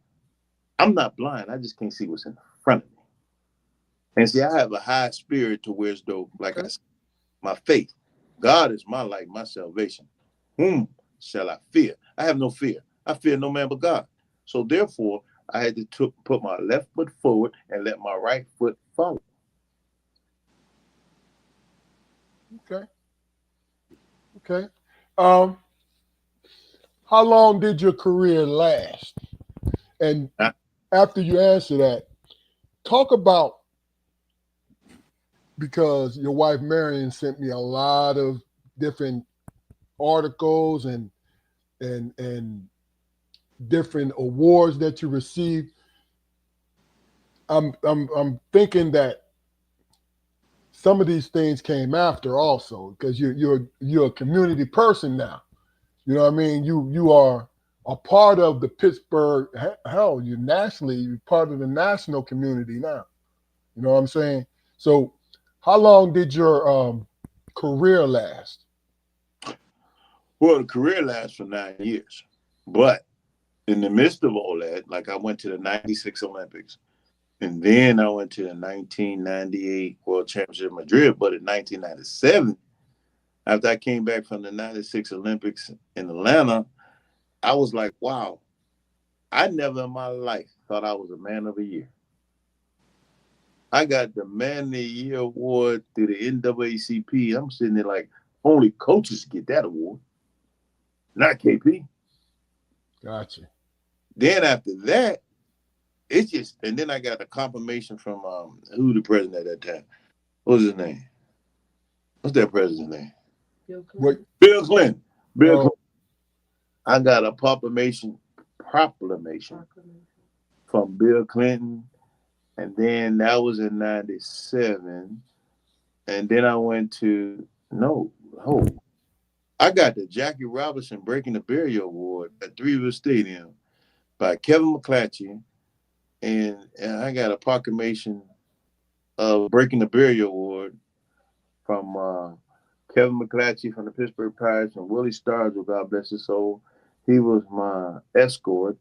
I'm not blind. I just can't see what's in front of me. And see, I have a high spirit to where, though, like I Okay. said, my faith. God is my light, my salvation. Whom shall I fear? I have no fear. I fear no man but God. So therefore, I had to put my left foot forward and let my right foot follow. Okay. Okay. Um, how long did your career last? And I, after you answer that, talk about, because your wife Marion sent me a lot of different articles and different awards that you received. I'm thinking that some of these things came after also, because you're a community person now. You know what I mean? You are a part of the Pittsburgh, hell, you're nationally, you're part of the national community now. You know what I'm saying? So how long did your career last? well, the career lasts for 9 years, but in the midst of all that, like I went to the '96 Olympics, and then I went to the 1998 World Championship in Madrid. But in 1997, after I came back from the '96 Olympics in Atlanta, I was like, wow, I never in my life thought I was a man of the year. I got the Man of the Year award through the NAACP. I'm sitting there like, only coaches get that award, not KP. Gotcha. Then after that, it's just, and then I got a confirmation from who the president at that time. What was his name? What's that president's name? What? Bill Clinton. Bill Oh, Clinton. I got a proclamation from Bill Clinton, and then that was in '97, and then I went to no, I got the Jackie Robinson Breaking the Barrier Award at Three River Stadium by Kevin McClatchy, and I got a proclamation of Breaking the Barrier Award from Kevin McClatchy from the Pittsburgh Pirates and Willie Stargell, God bless his soul. He was my escort,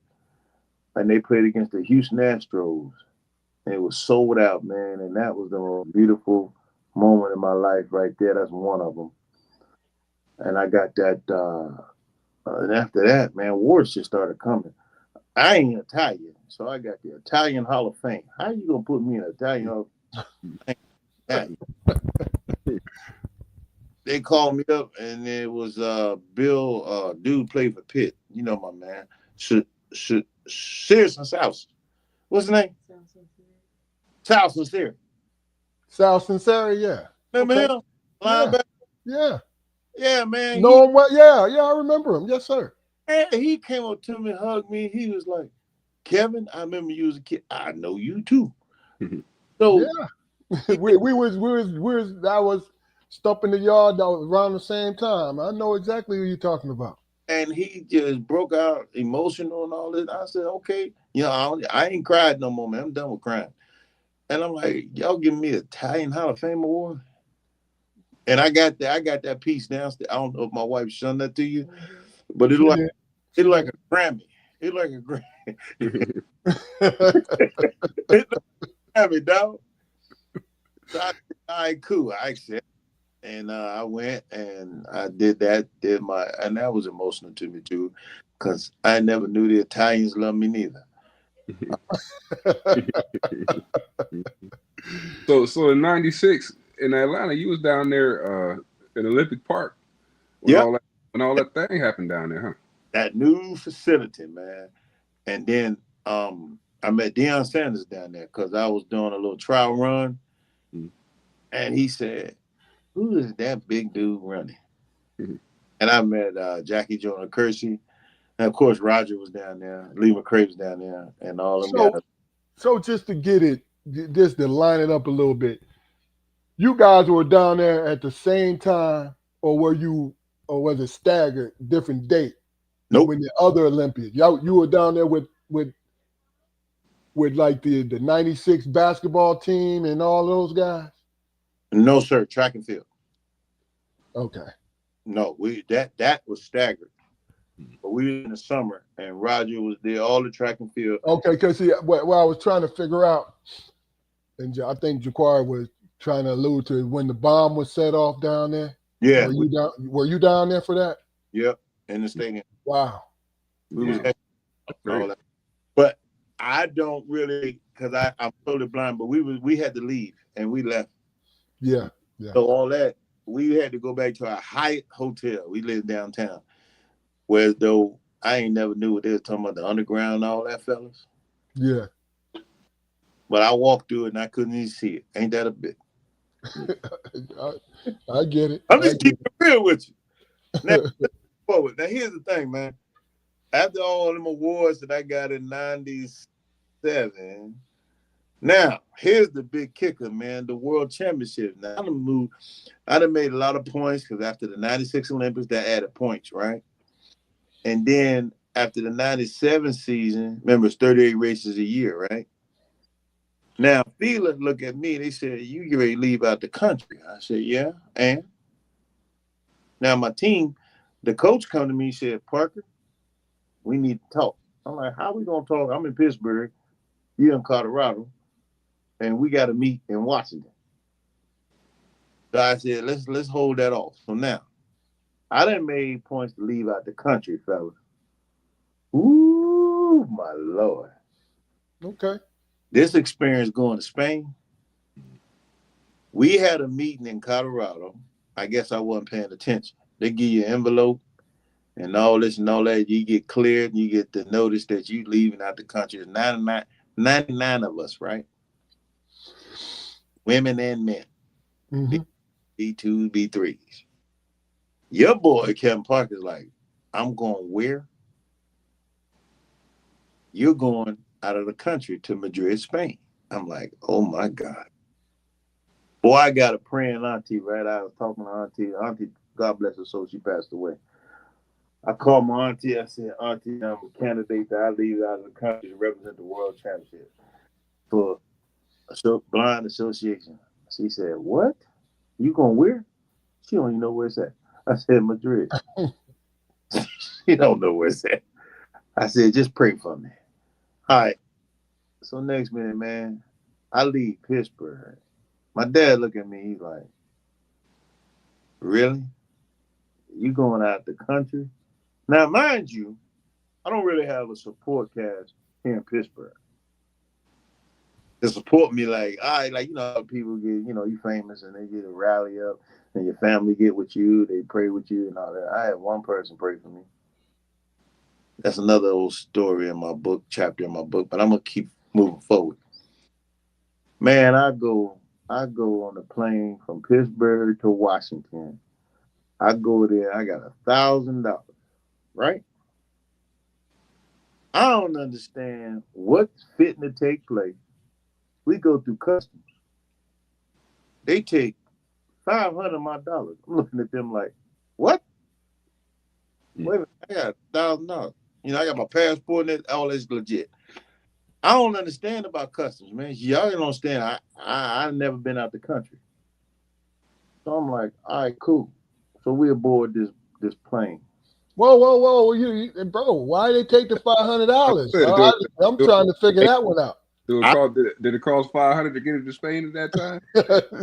and they played against the Houston Astros. And it was sold out, man, and that was the most beautiful moment in my life right there. That's one of them. And I got that. And after that, man, awards just started coming. I ain't Italian, so I got the Italian Hall of Fame. How you gonna put me in Italian Hall of Fame? Italian. They called me up, and it was Bill, dude played for Pitt. You know my man, Sears and South. What's his name? South Sincere. Sal Sinceri, yeah. Remember Okay. him? Yeah. Linebacker. Yeah. Yeah, man. Know him well? Yeah, yeah, I remember him. Yes, sir. He came up to me, hugged me. He was like, "Kevin, I remember you as a kid. I know you too." So Yeah. we was I was stumping the yard that was around the same time. I know exactly who you're talking about. and he just broke out emotional and all this. I said, "Okay, I ain't cried no more, man. I'm done with crying." And I'm like, "Y'all giving me an Italian Hall of Fame award?" And I got that piece downstairs. I don't know if my wife showed that to you, but She did. it She like did. a Grammy. It like a Grammy. It like a Grammy, dog. So I said, all right, cool. I accept. And I went and I did that, and that was emotional to me too, because I never knew the Italians loved me neither. So in '96 in Atlanta, you was down there in Olympic Park when Yep, all that thing happened down there, huh? that new facility, man. And then I met Deion Sanders down there because I was doing a little trial run, Mhm. and he said, "Who is that big dude running?" Mhm. And I met Jackie Jonah Kersey, and of course Roger was down there, Lee McCray was down there, and all them so guys. so just to get it, just to line it up a little bit, you guys were down there at the same time, or or was it staggered different date Nope, when the other Olympians? Y'all, you were down there with like the '96 basketball team and all those guys. no sir, track and field. Okay. No, we that was staggered. But we were in the summer, and Roger was there, all the track and field. Okay, because see, what I was trying to figure out, and I think Jaquari was trying to allude to when the bomb was set off down there. Yeah, Were you down? Were you down there for that? yep, in the stadium. Wow. We was Wow, and that's all great. that. don't really, because I'm totally blind, but we had to leave and we left. Yeah. So all that, we had to go back to our Hyatt hotel. We lived downtown. Whereas though I ain't never knew what they was talking about, the underground and all that, fellas. Yeah. But I walked through it and I couldn't even see it. Ain't that a bit? I get it. I'm just keeping it real with you. Now, forward. Now here's the thing, man. After all them awards that I got in '97, now here's the big kicker, man. The World Championship. Now I done made a lot of points because after the '96 Olympics, that added points, right? And then after the '97 season, remember it's 38 races a year, right? Now, FILA look at me, they said, you get ready to leave out the country. I said, yeah, and? Now my team, the coach come to me and said, Parker, we need to talk. I'm like, how we gonna talk? I'm in Pittsburgh, you're in Colorado, and we got to meet in Washington. So I said, let's hold that off. So now, I done made points to leave out the country, fellas. Ooh, my Lord. Okay. This experience going to Spain, we had a meeting in Colorado. I guess I wasn't paying attention. They give you an envelope and all this and all that. You get cleared and you get the notice that you leaving out the country. There's 99 of us, right? Women and men. Mm-hmm. B2s, B3s. Your boy, Kevin Parker's like, I'm going where? You're going out of the country to Madrid, Spain. I'm like, oh my God. Boy, I got a praying auntie, right? I was talking to auntie. Auntie, God bless her soul, she passed away. I called my auntie. I said, Auntie, I'm a candidate that I leave out of the country to represent the World Championship for a blind association. She said, what? You going where? She don't even know where it's at. I said, Madrid. She don't know where it's at. I said, just pray for me. All right. So next minute, man, I leave Pittsburgh. My dad look at me, he's like, really? You going out the country? Now, mind you, I don't really have a support cast here in Pittsburgh to support me. Like, all right, like, you know, people get, you know, you famous and they get a rally up and your family get with you, they pray with you and all that. I had one person pray for me. That's another old story in my book, chapter in my book, but I'm going to keep moving forward. Man, I go on a plane from Pittsburgh to Washington. I go there, I got $1,000, right? I don't understand what's fitting to take place. We go through customs. They take $500 of my dollars. I'm looking at them like, what? Wait a minute, I got $1,000. You know, I got my passport and all that's legit. I don't understand about customs, man. Y'all don't understand. I've never been out the country. So I'm like, all right, cool. So we aboard this plane. Whoa! Bro, why they take the $500? I'm trying to figure that one out. Did it cost 500 to get it to Spain at that time?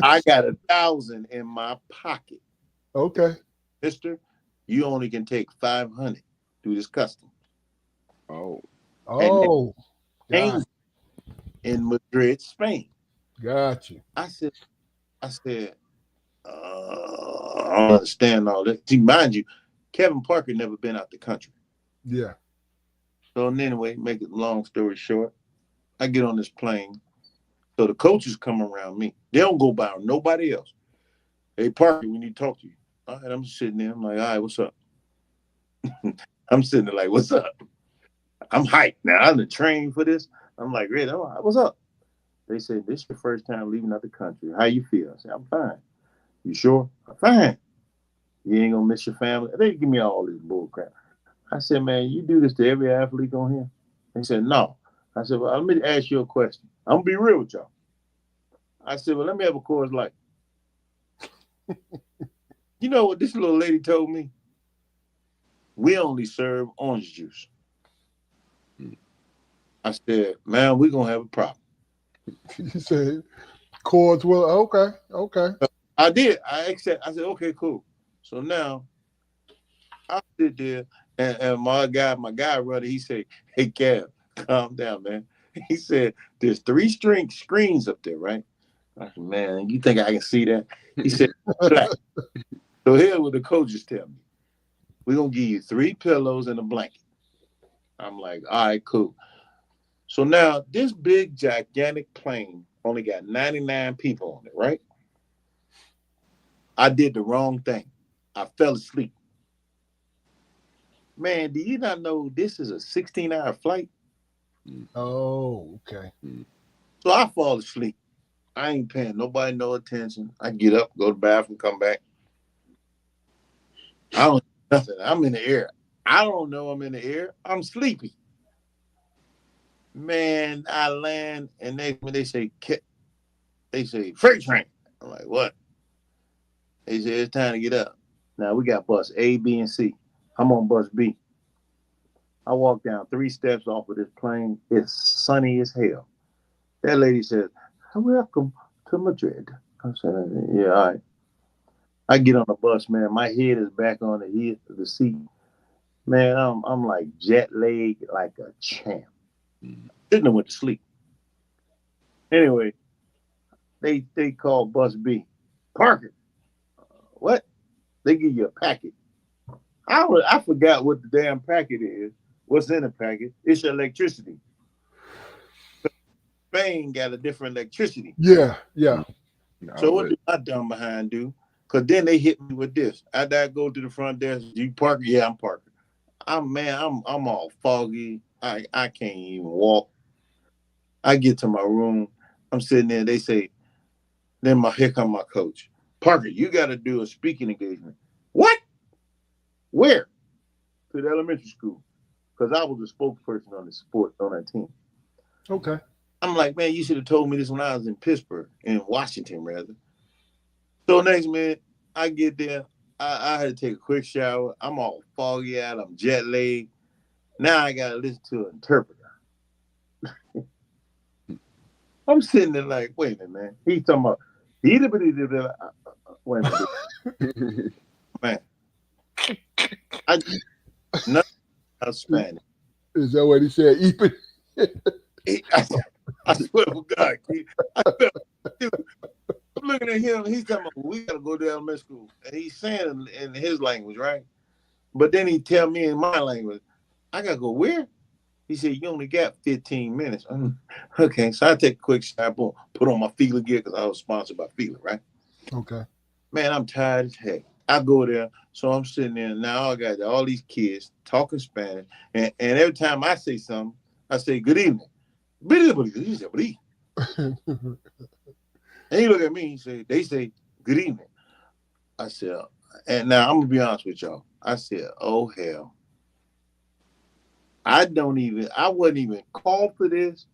I got 1,000 in my pocket. Okay, Mister, you only can take 500 through this custom. Oh, and in Madrid, Spain. Got you. I said, I don't understand all that. See, mind you, Kevin Parker never been out the country. Yeah. So anyway, make it long story short, I get on this plane. So the coaches come around me. They don't go by nobody else. Hey, Parker, we need to talk to you. All right, I'm sitting there. I'm like, all right, what's up? I'm sitting there like, what's up? I'm hyped now. I'm the trained for this. I'm like, Red, what's up? They said, this is your first time leaving out the country. How you feel? I said, I'm fine. You sure? I'm fine. You ain't gonna miss your family. They give me all this bull crap. I said, man, you do this to every athlete on here? They said, no. I said, well, let me ask you a question. I'm gonna be real with y'all. I said, well, let me have a Coors Light. You know what this little lady told me? We only serve orange juice. I said, man, we're gonna have a problem. You said Coors will okay. I did. I said, okay, cool. So now I sit there and my guy brother, he said, hey Kev, calm down, man. He said, there's 3 screens up there, right? I said, man, you think I can see that? He said, relax. So here's what the coaches tell me. We're going to give you 3 pillows and a blanket. I'm like, all right, cool. So now this big, gigantic plane only got 99 people on it, right? I did the wrong thing. I fell asleep. Man, do you not know this is a 16-hour flight? Oh, okay. So I fall asleep. I ain't paying nobody no attention. I get up, go to the bathroom, come back. I don't know nothing. I'm in the air. I don't know I'm in the air. I'm sleepy. Man, I land and when they say freight train. I'm like, what? They say it's time to get up. Now we got bus A, B, and C. I'm on bus B. I walk down 3 steps off of this plane. It's sunny as hell. That lady says, welcome to Madrid. I said, yeah, all right. I get on the bus, man. My head is back on the seat. Man, I'm like jet lagged like a champ. Didn't have went to sleep. Anyway, they call bus B. Parker. What? They give you a packet. I forgot what the damn packet is. What's in the packet? It's your electricity. Spain got a different electricity. Yeah. So what do my dumb behind do? Because then they hit me with this. After I go to the front desk, you Parker? Yeah, I'm Parker. I'm all foggy. I can't even walk. I get to my room. I'm sitting there. They say, here come my coach. Parker, you got to do a speaking engagement. What? Where? To the elementary school. Because I was a spokesperson on that team. Okay. I'm like, man, you should have told me this when I was in Pittsburgh, in Washington, rather. So next minute, I get there. I had to take a quick shower. I'm all foggy out. I'm jet lagged. Now I got to listen to an interpreter. I'm sitting there like, wait a minute, man. He's talking about, wait a minute. Man. Nothing about Spanish. Is that what he said? Ethan? I swear to God, I'm looking at him. He's talking about, we got to go to elementary school. And he's saying in his language, right? But then he tell me in my language, I got to go where? He said, you only got 15 minutes. Okay, so I take a quick shower, put on my feeler gear because I was sponsored by Feeler, right? Okay. Man, I'm tired as heck. I go there, so I'm sitting there. Now I got all these kids talking Spanish. And every time I say something, I say, good evening. And he look at me, they say, good evening. I said, and now I'm going to be honest with y'all. I said, oh, hell. I wasn't even called for this.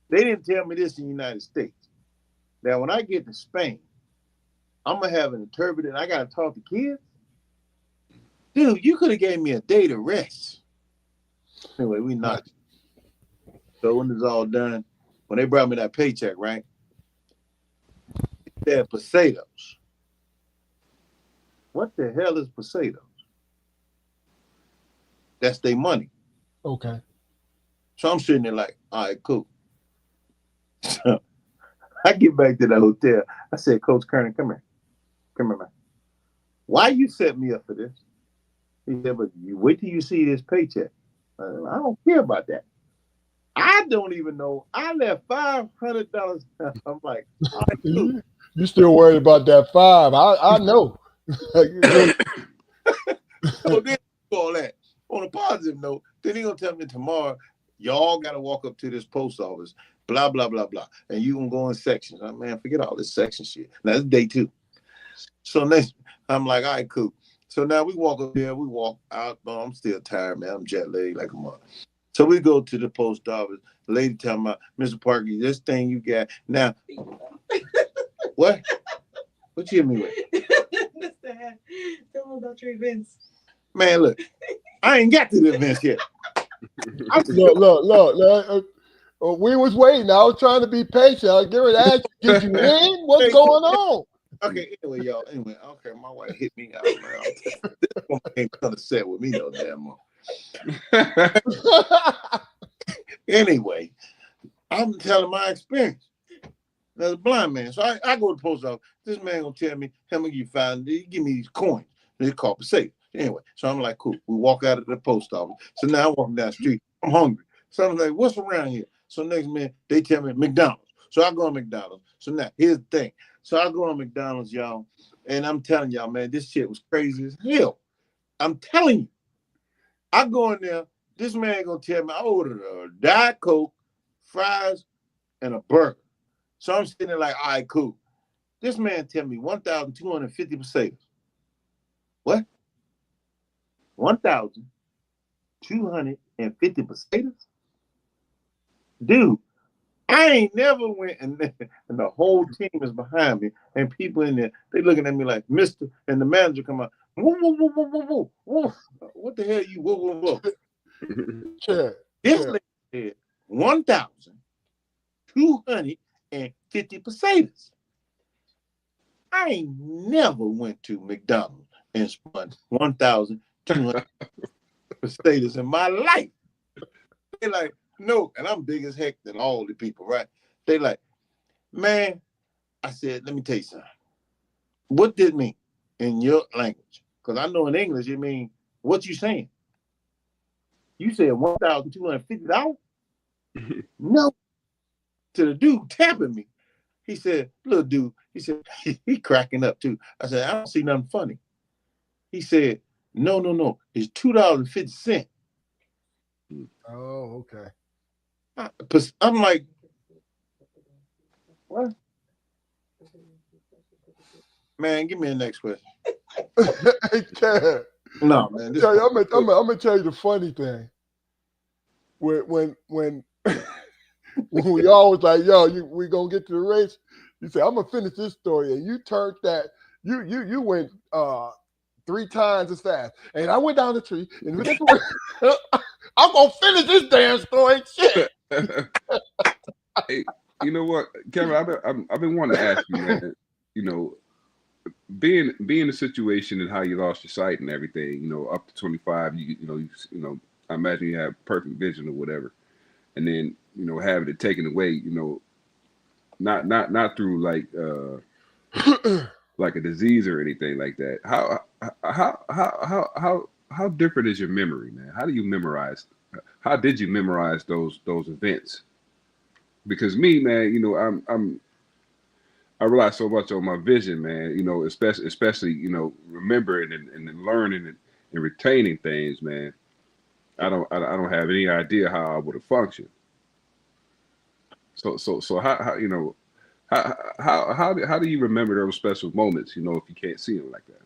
They didn't tell me this in the United States. Now, when I get to Spain, I'm going to have an interpreter and I got to talk to kids. Dude, you could have gave me a day to rest. Anyway, we knocked. So when it's all done, when they brought me that paycheck, right? They had pesetos. What the hell is pesetos? That's their money. Okay. So I'm sitting there like, all right, cool. So I get back to the hotel. I said, Coach Kernan, come here. Come here, man. Why you set me up for this? He said, but you wait till you see this paycheck. I don't care about that. I don't even know. I left $500. I'm like, all right, cool. You still worried about that 5. I know. So then all that. On a positive note, then he gonna tell me tomorrow, y'all gotta walk up to this post office, blah, blah, blah, blah. And you gonna go in sections. Man, forget all this section shit. Now it's day 2. So next, I'm like, all right, cool. So now we walk up there, we walk out. Oh, I'm still tired, man. I'm jet lagged like a mother. So we go to the post office. The lady tell me, Mr. Parker, this thing you got. Now, what? What you hit me with? Tell me about your events. Man, look, I ain't got to the events yet. Look. We was waiting. I was trying to be patient. I was getting ready to ask you, did you win? What's going on? Okay, anyway, y'all. Anyway, okay, my wife hit me out, man. This one ain't upset with me no damn more. Anyway, I'm telling my experience as a blind man. So I go to the post office. This man gonna tell me, how much you find? He give me these coins. They call for safe. Anyway, so I'm like, cool. We walk out of the post office. So now I'm walking down the street. I'm hungry. So I'm like, what's around here? So next minute, they tell me McDonald's. So I go to McDonald's. So now here's the thing. So I go to McDonald's, y'all, and I'm telling y'all, man, this shit was crazy as hell. I'm telling you. I go in there, this man gonna tell me I ordered a Diet Coke, fries, and a burger. So I'm sitting there like, all right, cool. This man tell me 1,250 potatoes. What? 1,250 potatoes? Dude, I ain't never went and the whole team is behind me and people in there, they looking at me like, Mister, and the manager come out, whoa, whoa, whoa, whoa, whoa, whoa, whoa. What the hell you, whoa, whoa, whoa. Sure. This lady said 1,250 potatoes. I ain't never went to McDonald's and spent 1,200 potatoes in my life. They like, no, and I'm big as heck than all the people, right? They like, man, I said, let me tell you something. What did it mean in your language? Because I know in English it means, what you saying? You said $1,250? No. To the dude tapping me. He said, little dude, he said, he cracking up too. I said, I don't see nothing funny. He said, no, it's $2.50. Oh, okay. I'm like, what? Man, give me the next question. Hey, Chad, No, man. This I'm gonna tell you the funny thing. When when we always like, yo, we gonna get to the race. You say, I'm gonna finish this story, and you turned that. You went 3 times as fast, and I went down the tree, and I'm gonna finish this damn story. Shit. Hey, you know what, Kevin? I've been wanting to ask you, man. You know, being in the situation and how you lost your sight and everything. You know, up to 25, you know, I imagine you have perfect vision or whatever, and then having it taken away. You know, not through like a disease or anything like that. How different is your memory, man? How do you memorize? How did you memorize those events? Because me, man, I rely so much on my vision, man. You know, especially remembering and learning and retaining things, man. I don't have any idea how I would have functioned. So how how do you remember those special moments? You know, if you can't see them like that.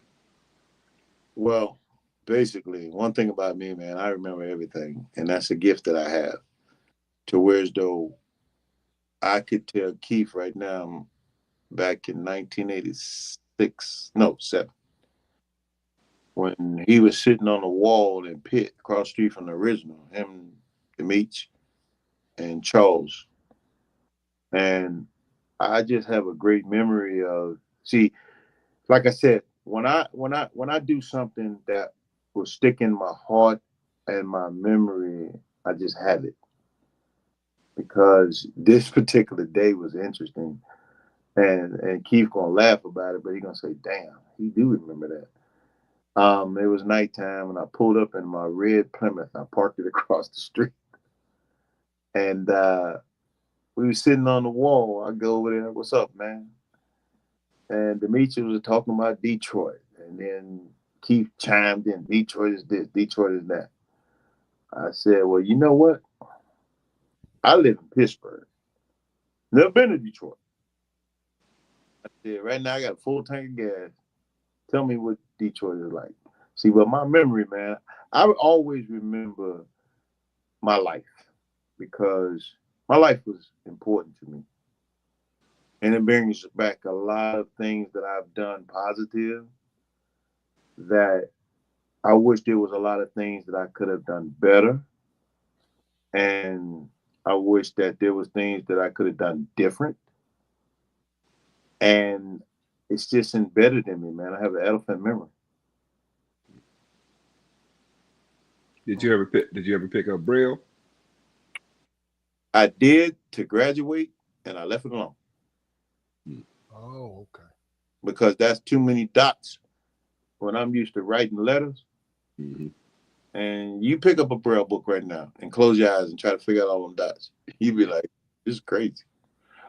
Well, basically, one thing about me, man, I remember everything, and that's a gift that I have. To whereas though I could tell Keith right now, back in 1986, no, 7, when he was sitting on the wall in Pitt, across the street from the original, him, Demetch, and Charles. And I just have a great memory of, see, like I said, when I do something that will stick in my heart and my memory, I just have it. Because this particular day was interesting. And Keith gonna laugh about it, but he gonna say, damn, he do remember that. It was nighttime and I pulled up in my red Plymouth. I parked it across the street. And we were sitting on the wall. I go over there, what's up, man? And Demetrius was talking about Detroit. And then Keith chimed in, Detroit is this, Detroit is that. I said, well, you know what? I live in Pittsburgh. Never been to Detroit. I said, right now I got a full tank of gas. Tell me what Detroit is like. See, but my memory, man, I always remember my life because my life was important to me. And it brings back a lot of things that I've done positive that I wish there was a lot of things that I could have done better. And I wish that there was things that I could have done different. And it's just embedded in me, man. I have an elephant memory. Did you ever pick up Braille? I did to graduate, and I left it alone. Oh, okay. Because that's too many dots when I'm used to writing letters. Mm-hmm. And you pick up a Braille book right now and close your eyes and try to figure out all them dots. You'd be like, this is crazy.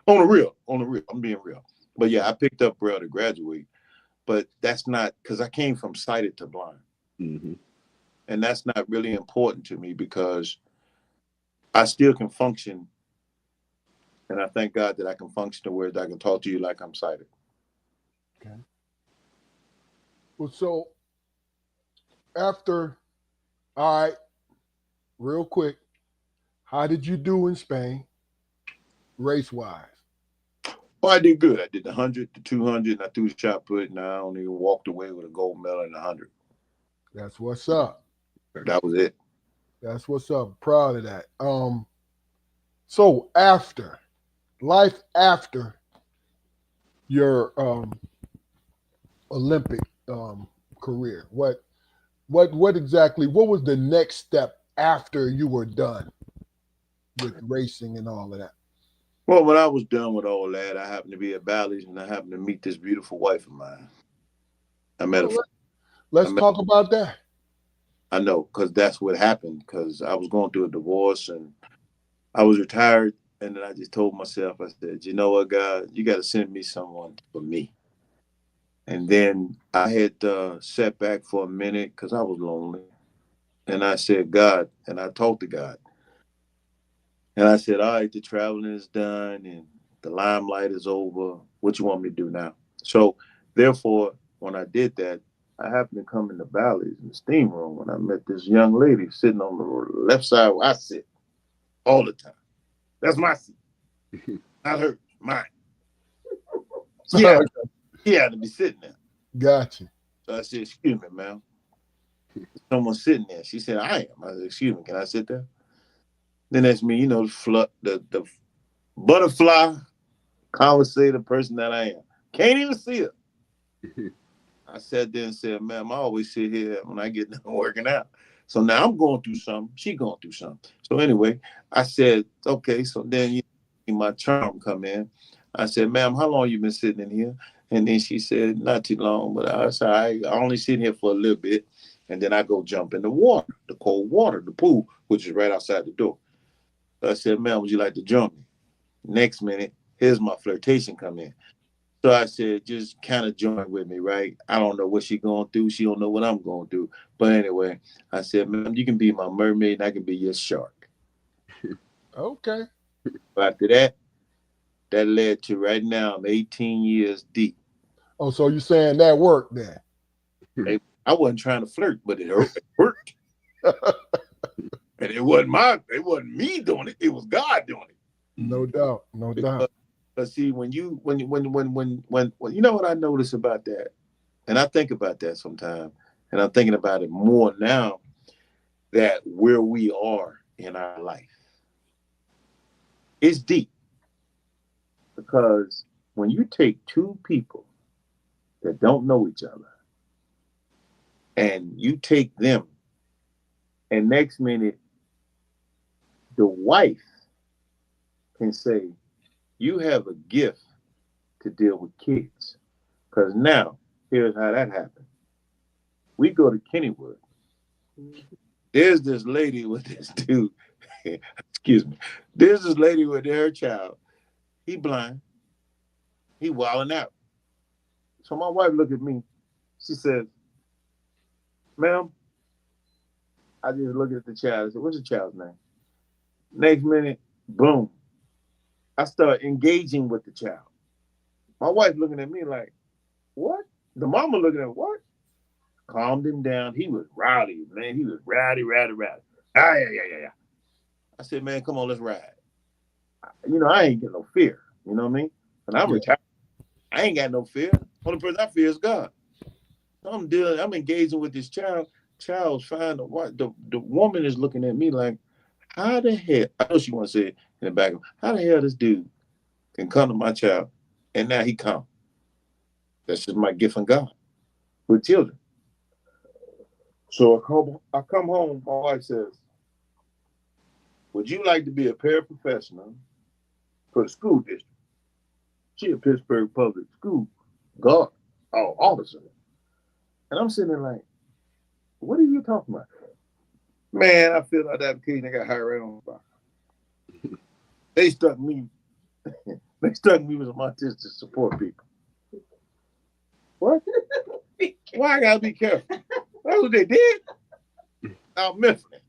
On the real, I'm being real. But yeah, I picked up Braille to graduate. But that's not, because I came from sighted to blind. Mm-hmm. And that's not really important to me because I still can function. And I thank God that I can function to where I can talk to you like I'm sighted. Okay. Well, so after, all right, real quick, how did you do in Spain, race wise? Well, I did good. I did the 100, the 200, and I threw the shot put, and I only walked away with a gold medal in the 100. That's what's up. That was it. That's what's up. Proud of that. So after life after your Olympic career, what exactly? What was the next step after you were done with racing and all of that? Well, when I was done with all that, I happened to be at Bally's, and I happened to meet this beautiful wife of mine. I met Well, her. let's talk about that. I know, because that's what happened. Because I was going through a divorce, and I was retired, and then I just told myself, I said, you know what, God, you got to send me someone for me. And then I had sat back for a minute because I was lonely. And I said, God, and I talked to God. And I said, all right, the traveling is done and the limelight is over. What you want me to do now? So therefore, when I did that, I happened to come in the Bally's in the steam room and I met this young lady sitting on the left side where I sit all the time. That's my seat. Not hers, mine. She had to be sitting there. Gotcha. So I said, excuse me, ma'am. Someone sitting there. She said, I am. I said, excuse me, can I sit there? Then that's me, you know, the butterfly conversator person that I am. Can't even see her. I sat there and said, ma'am, I always sit here when I get done working out. So now I'm going through something. She going through something. So anyway, I said, okay. So then my charm come in. I said, ma'am, how long you been sitting in here? And then she said, not too long, but I said, I only sit here for a little bit. And then I go jump in the water, the cold water, the pool, which is right outside the door. So I said, ma'am, would you like to jump me? Next minute, here's my flirtation come in. So I said, just kind of join with me, right? I don't know what she going through. She don't know what I'm going through. But anyway, I said, ma'am, you can be my mermaid and I can be your shark. Okay. But after that, that led to right now, I'm 18 years deep. Oh, so you saying that worked then? I wasn't trying to flirt, but it worked. And it wasn't me doing it. It was God doing it. No doubt. No doubt. But see, when you know what I notice about that, and I think about that sometimes, and I'm thinking about it more now that where we are in our life, it's deep. Because when you take two people that don't know each other and you take them, and next minute, the wife can say, you have a gift to deal with kids. Because now, here's how that happened. We go to Kennywood. There's this lady with this dude. Excuse me. There's this lady with her child. He blind. He wilding out. So my wife looked at me. She said, ma'am, I just looked at the child. I said, what's the child's name? Next minute, boom. I start engaging with the child. My wife looking at me like, what? The mama looking at what? Calmed him down. He was rowdy, man. He was rowdy. Ah, yeah. I said, man, come on, let's ride. You know, I ain't got no fear. You know what I mean? And I'm retired. I ain't got no fear. Only person I fear is God. So I'm engaging with this child. Child's fine. The woman is looking at me like, how the hell? I know she want to say it in the back of how the hell this dude can come to my child and now he come. That's just my gift from God with children. So I come home. My wife says, would you like to be a paraprofessional for the school district. She a Pittsburgh public school guard, officer. And I'm sitting there like, what are you talking about? Man, I filled out that application. I got hired right on the spot. They stuck me. They stuck me with some autistic support people. What? Why I gotta be careful? That's what they did. I'm missing it.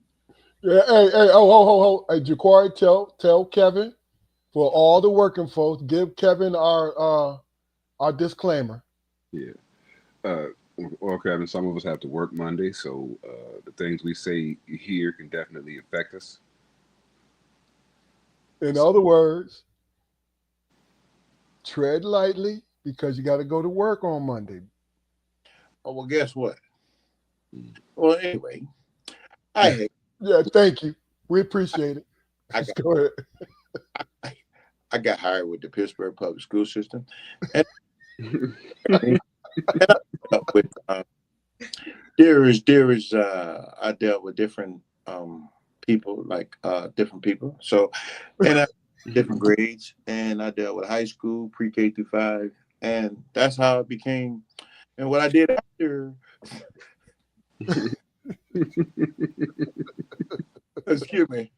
Yeah, hey, oh, hey, Jaquari, tell Kevin for all the working folks. Give Kevin our disclaimer. Yeah. Uh, well, Kevin, some of us have to work Monday, so the things we say here can definitely affect us. In other words, tread lightly because you got to go to work on Monday. Oh, well, guess what? Mm. Well, anyway, I hate. Yeah, thank you. We appreciate it. Go ahead. I got hired with the Pittsburgh public school system, and I dealt with I dealt with different people, like different people. So, and I different grades, and I dealt with high school, pre-K through 5, and that's how it became. And what I did after, excuse me.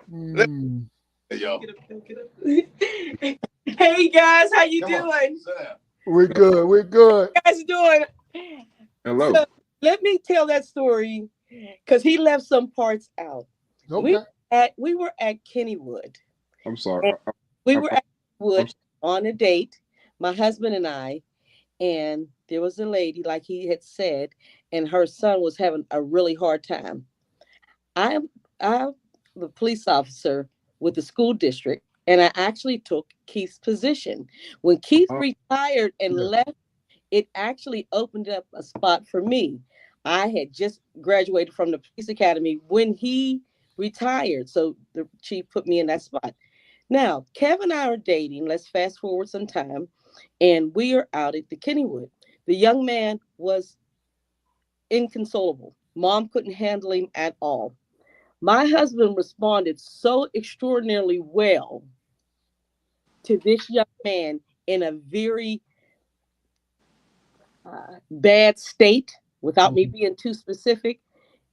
Mm. Yo. Hey guys, how you doing? We're good. We're good. How you guys doing? Hello. So, let me tell that story because he left some parts out. Okay. We were at Kennywood. I'm sorry. We were at Wood on a date, my husband and I, and there was a lady, like he had said, and her son was having a really hard time. I'm the police officer with the school district, and I actually took Keith's position. When Keith retired and left, it actually opened up a spot for me. I had just graduated from the police academy when he retired, so the chief put me in that spot. Now, Kevin and I are dating. Let's fast forward some time, and we are out at the Kennywood. The young man was inconsolable. Mom couldn't handle him at all. My husband responded so extraordinarily well to this young man in a very bad state, without me being too specific,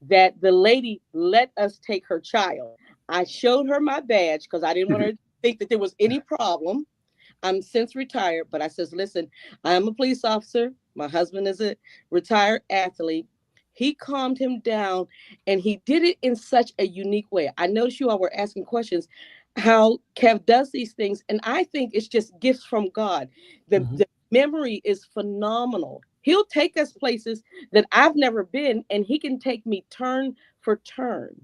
that the lady let us take her child. I showed her my badge because I didn't want her to think that there was any problem. I'm since retired, but I says, listen, I'm a police officer. My husband is a retired athlete. He calmed him down, and he did it in such a unique way. I noticed you all were asking questions how Kev does these things, and I think it's just gifts from God. The memory is phenomenal. He'll take us places that I've never been, and he can take me turn for turn.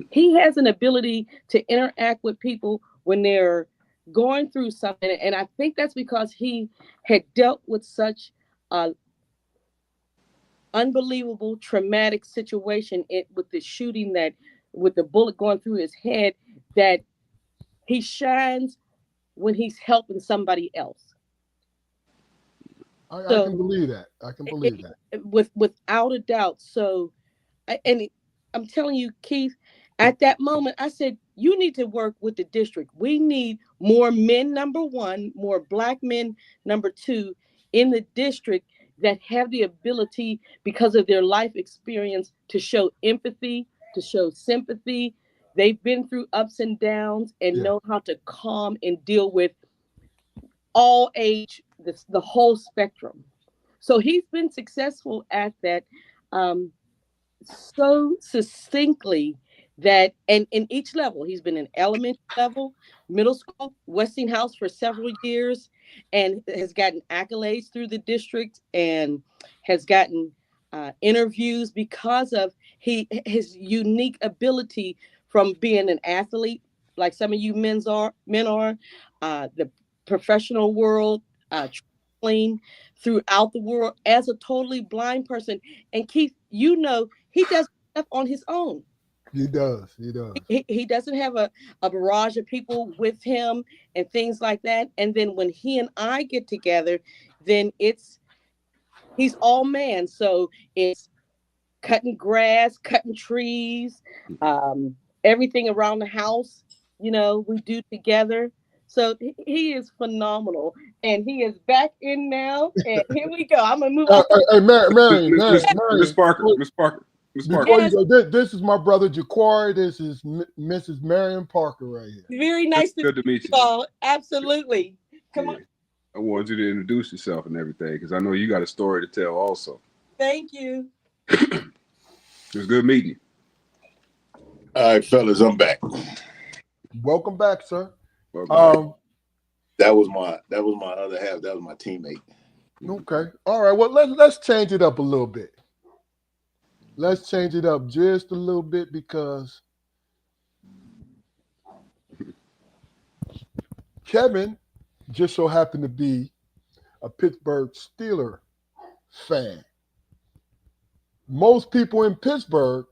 He has an ability to interact with people when they're going through something, and I think that's because he had dealt with such a unbelievable traumatic situation with the shooting, that with the bullet going through his head, that he shines when he's helping somebody else. I can believe that. I can believe that. Without a doubt. So, I'm telling you, Keith, at that moment, I said, you need to work with the district. We need more men, number one, more Black men, number two, in the district that have the ability, because of their life experience, to show empathy, to show sympathy. They've been through ups and downs and know how to calm and deal with all age, the whole spectrum. So he's been successful at that, so succinctly, that, and in each level, he's been in elementary level, middle school, Westinghouse for several years, and has gotten accolades through the district, and has gotten interviews because of his unique ability from being an athlete, like some of you men are, the professional world, traveling throughout the world as a totally blind person. And Keith, he does stuff on his own. He does. He does. He doesn't have a barrage of people with him and things like that. And then when he and I get together, then he's all man. So it's cutting grass, cutting trees, everything around the house, we do together. So he is phenomenal, and he is back in now. And here we go. I'm gonna move. Hey, Marion, Miss Parker, Miss Parker, Miss Parker. before you Yes, go, this is my brother Jaquari. This is Mrs. Marion Parker right here. very nice to meet Good to meet you you. all. Absolutely. Come on. Yeah, I want you to introduce yourself and everything because I know you got a story to tell. Also, Thank you. it was good meeting you. All right, fellas, I'm back. Welcome back, sir. Welcome back. That was my other half. That was my teammate. Okay. All right. Well, let's change it up a little bit. Let's change it up just a little bit because Kevin just so happened to be a Pittsburgh Steeler fan. Most people in Pittsburgh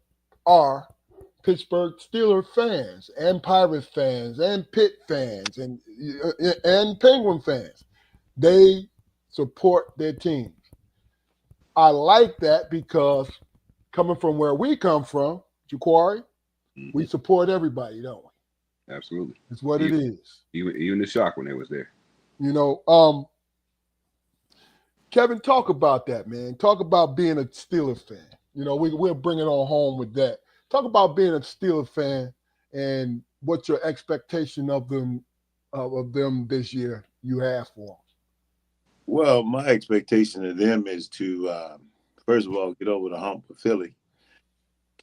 are Pittsburgh Steeler fans and Pirate fans and Pitt fans and Penguin fans. They support their teams. I like that because coming from where we come from, Jaquari, we support everybody, don't we? Absolutely. It's what it is. Even the shock when they was there. Kevin, talk about that, man. Talk about being a Steeler fan. We'll bring it on home with that. Talk about being a Steeler fan and what your expectation of them this year you have for them. Well, my expectation of them is to, first of all, get over the hump of Philly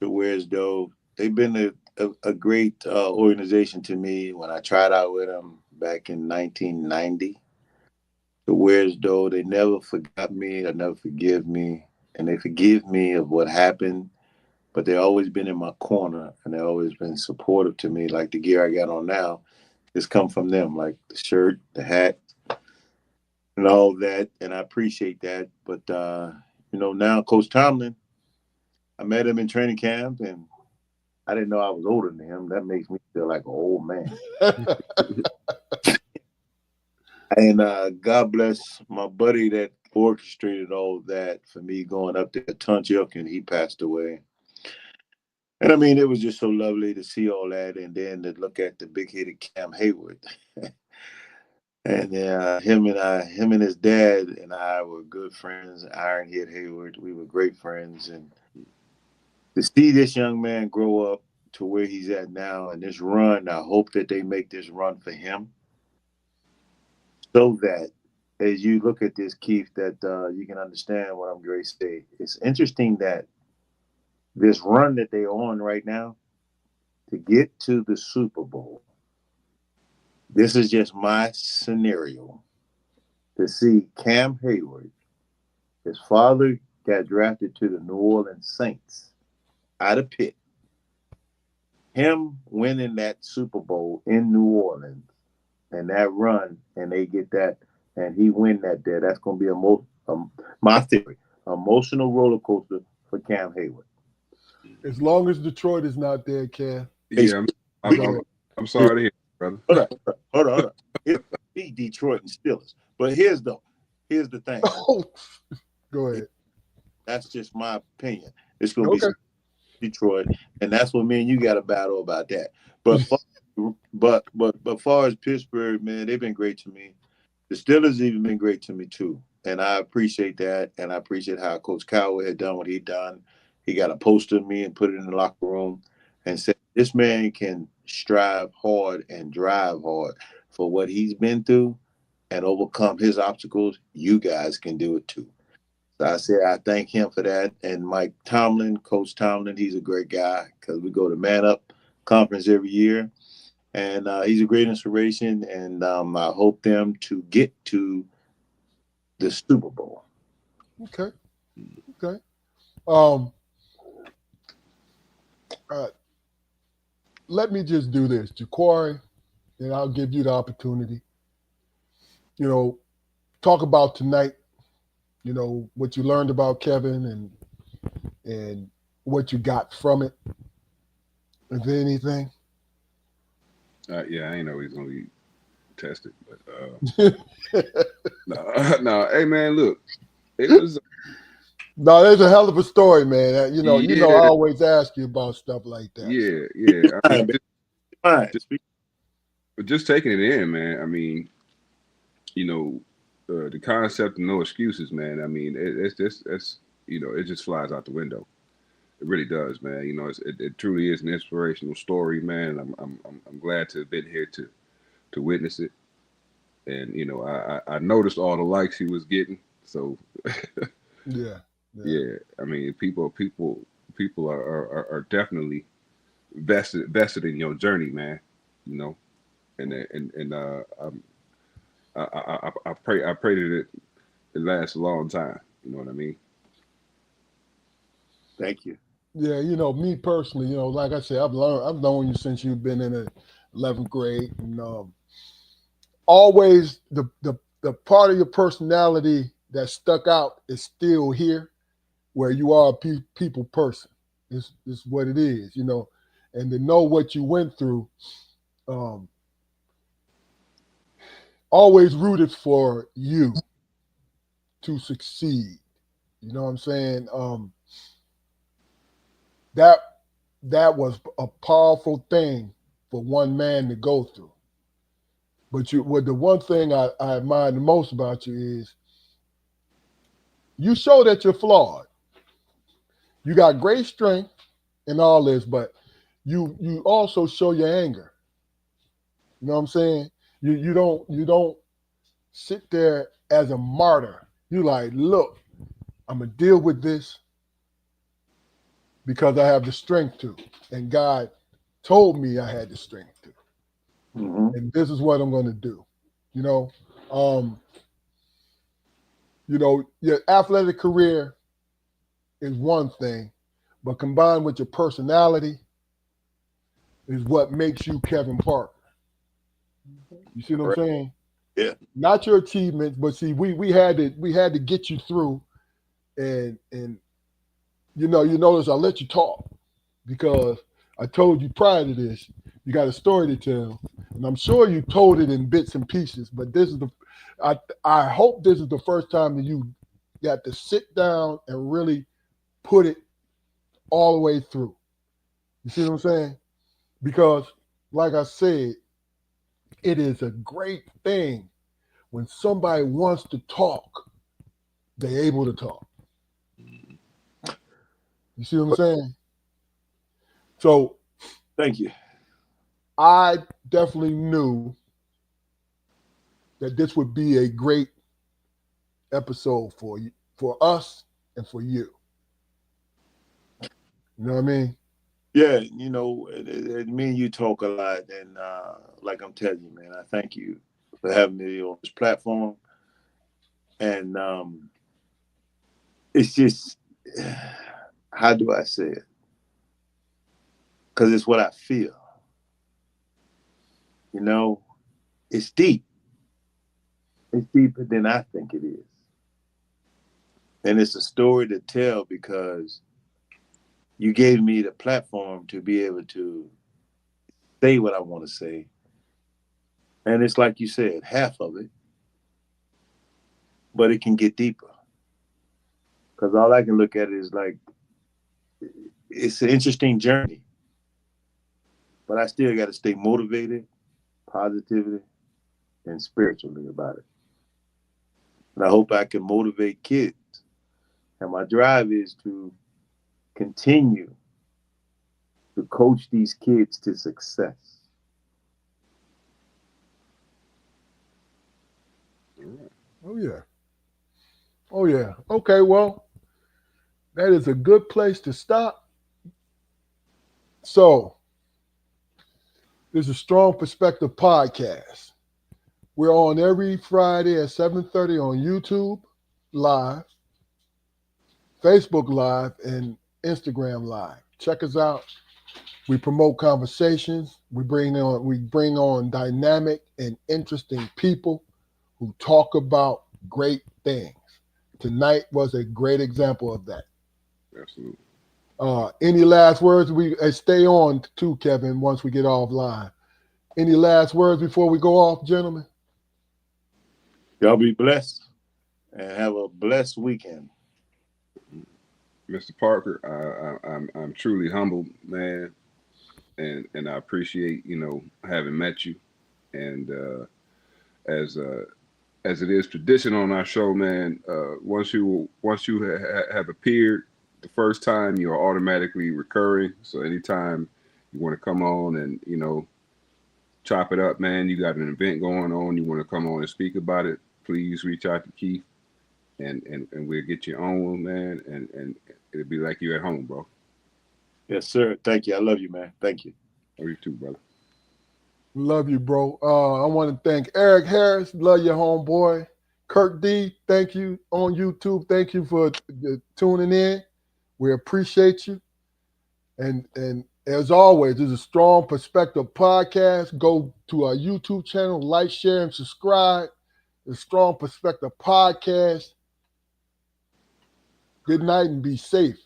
to where as though they've been a great organization to me when I tried out with them back in 1990. To where as though they never forgot me, they never forgive me, and they forgive me of what happened, but they've always been in my corner and they've always been supportive to me. Like the gear I got on now, it's come from them, like the shirt, the hat, and all that, and I appreciate that. But now Coach Tomlin, I met him in training camp, and I didn't know I was older than him. That makes me feel like an old man. And God bless my buddy that orchestrated all that for me going up there, Tunchuk, and he passed away. And I mean, it was just so lovely to see all that, and then to look at the big-headed Cam Hayward. And him and his dad and I were good friends. Ironhead Hayward, we were great friends, and to see this young man grow up to where he's at now, and this run, I hope that they make this run for him, so that as you look at this, Keith, that you can understand what I'm going to say. It's interesting that this run that they're on right now to get to the Super Bowl. This is just my scenario. To see Cam Hayward, his father got drafted to the New Orleans Saints out of Pitt. Him winning that Super Bowl in New Orleans and that run, and they get that, and he win that there. That's going to be my theory, emotional roller coaster for Cam Hayward. As long as Detroit is not there, Cam. Yeah, I'm sorry to hear, brother. Hold on. It's beat Detroit and Steelers. But here's the thing. Oh, go ahead. That's just my opinion. It's going to be Detroit, and that's what me and you got a battle about that. But far as Pittsburgh, man, they've been great to me. The Steelers even been great to me too, and I appreciate that, and I appreciate how Coach Cowher had done what he done. He got a poster of me and put it in the locker room and said, this man can strive hard and drive hard for what he's been through and overcome his obstacles. You guys can do it too. So I said, I thank him for that. And Mike Tomlin, Coach Tomlin, he's a great guy because we go to Man Up Conference every year. And he's a great inspiration. And I hope them to get to the Super Bowl. Okay. Let me just do this, Jaquari, and I'll give you the opportunity. Talk about tonight. What you learned about Kevin and what you got from it. Is there anything? Yeah, I ain't know he's gonna be tested, but no. Hey man, look, it was No, there's a hell of a story, man. I Yeah, always ask you about stuff like that. So. yeah, yeah. I mean, Fine, baby. Fine. just, Speak. just taking it in, man. I mean, you know, the concept of no excuses, man. I mean, it's just it's it just flies out the window. It really does, man. It truly is an inspirational story, man. I'm glad to have been here to witness it, and I noticed all the likes he was getting. So Yeah, yeah, yeah, I mean, people are definitely vested in your journey, man. You know, and I pray that it lasts a long time. You know what I mean? Thank you. yeah. Me personally, like I said, I've known you since you've been in the 11th grade, and always the part of your personality that stuck out is still here, where you are a people person. It's what it is, and to know what you went through. Um, Always rooted for you to succeed. You know what I'm saying? That that was a powerful thing for one man to go through. But the one thing I admire the most about you is you show that you're flawed. You got great strength and all this, but you also show your anger. You know what I'm saying? You don't sit there as a martyr. You like, look, I'm gonna deal with this because I have the strength to. And God told me I had the strength to. Hmm. And this is what I'm going to do. You know, um, your athletic career is one thing, but combined with your personality is what makes you Kevin Parker. You see what I'm Correct. saying? Yeah. Not your achievements, but see, we had to get you through, and you notice I let you talk because I told you prior to this, you got a story to tell, and I'm sure you told it in bits and pieces. But I hope this is the first time that you got to sit down and really put it all the way through. You see what I'm saying? Because, like I said, it is a great thing when somebody wants to talk, they're able to talk. You see what I'm saying? So Thank you. I definitely knew that this would be a great episode for you, for us, and for you. You know what I mean? Yeah, me and you talk a lot, and like I'm telling you, man, I thank you for having me on this platform. And it's just, how do I say it? Because it's what I feel. You know, it's deep. It's deeper than I think it is, and it's a story to tell because you gave me the platform to be able to say what I want to say. And it's like you said, half of it, but it can get deeper. Because all I can look at is like, it's an interesting journey, but I still got to stay motivated, positively, and spiritually about it. And I hope I can motivate kids. And my drive is to continue to coach these kids to success. All right. Oh yeah. Oh yeah. Okay, well, that is a good place to stop. So, this is Strong Perspective Podcast. We're on every Friday at 7:30 on YouTube Live, Facebook Live, and Instagram Live. Check us out. We promote conversations. We bring on dynamic and interesting people who talk about great things. Tonight was a great example of that. Absolutely. Any last words? We stay on too, Kevin. Once we get offline, any last words before we go off, gentlemen? Y'all be blessed and have a blessed weekend. Mr. Parker, I'm truly humbled, man, and I appreciate having met you. And as as it is tradition on our show, man, once you have appeared the first time, you are automatically recurring. So anytime you want to come on and chop it up, man, you got an event going on, you want to come on and speak about it, please reach out to Keith, and we'll get you on, man, and it'll be like you at home, bro. Yes, sir. Thank you. I love you, man. Thank you. Love you too, brother. Love you, bro. I want to thank Eric Harris. Love your homeboy. Kirk D, thank you on YouTube. Thank you for tuning in. We appreciate you. And as always, this is a Strong Perspective podcast. Go to our YouTube channel, like, share, and subscribe. The Strong Perspective podcast. Good night and be safe.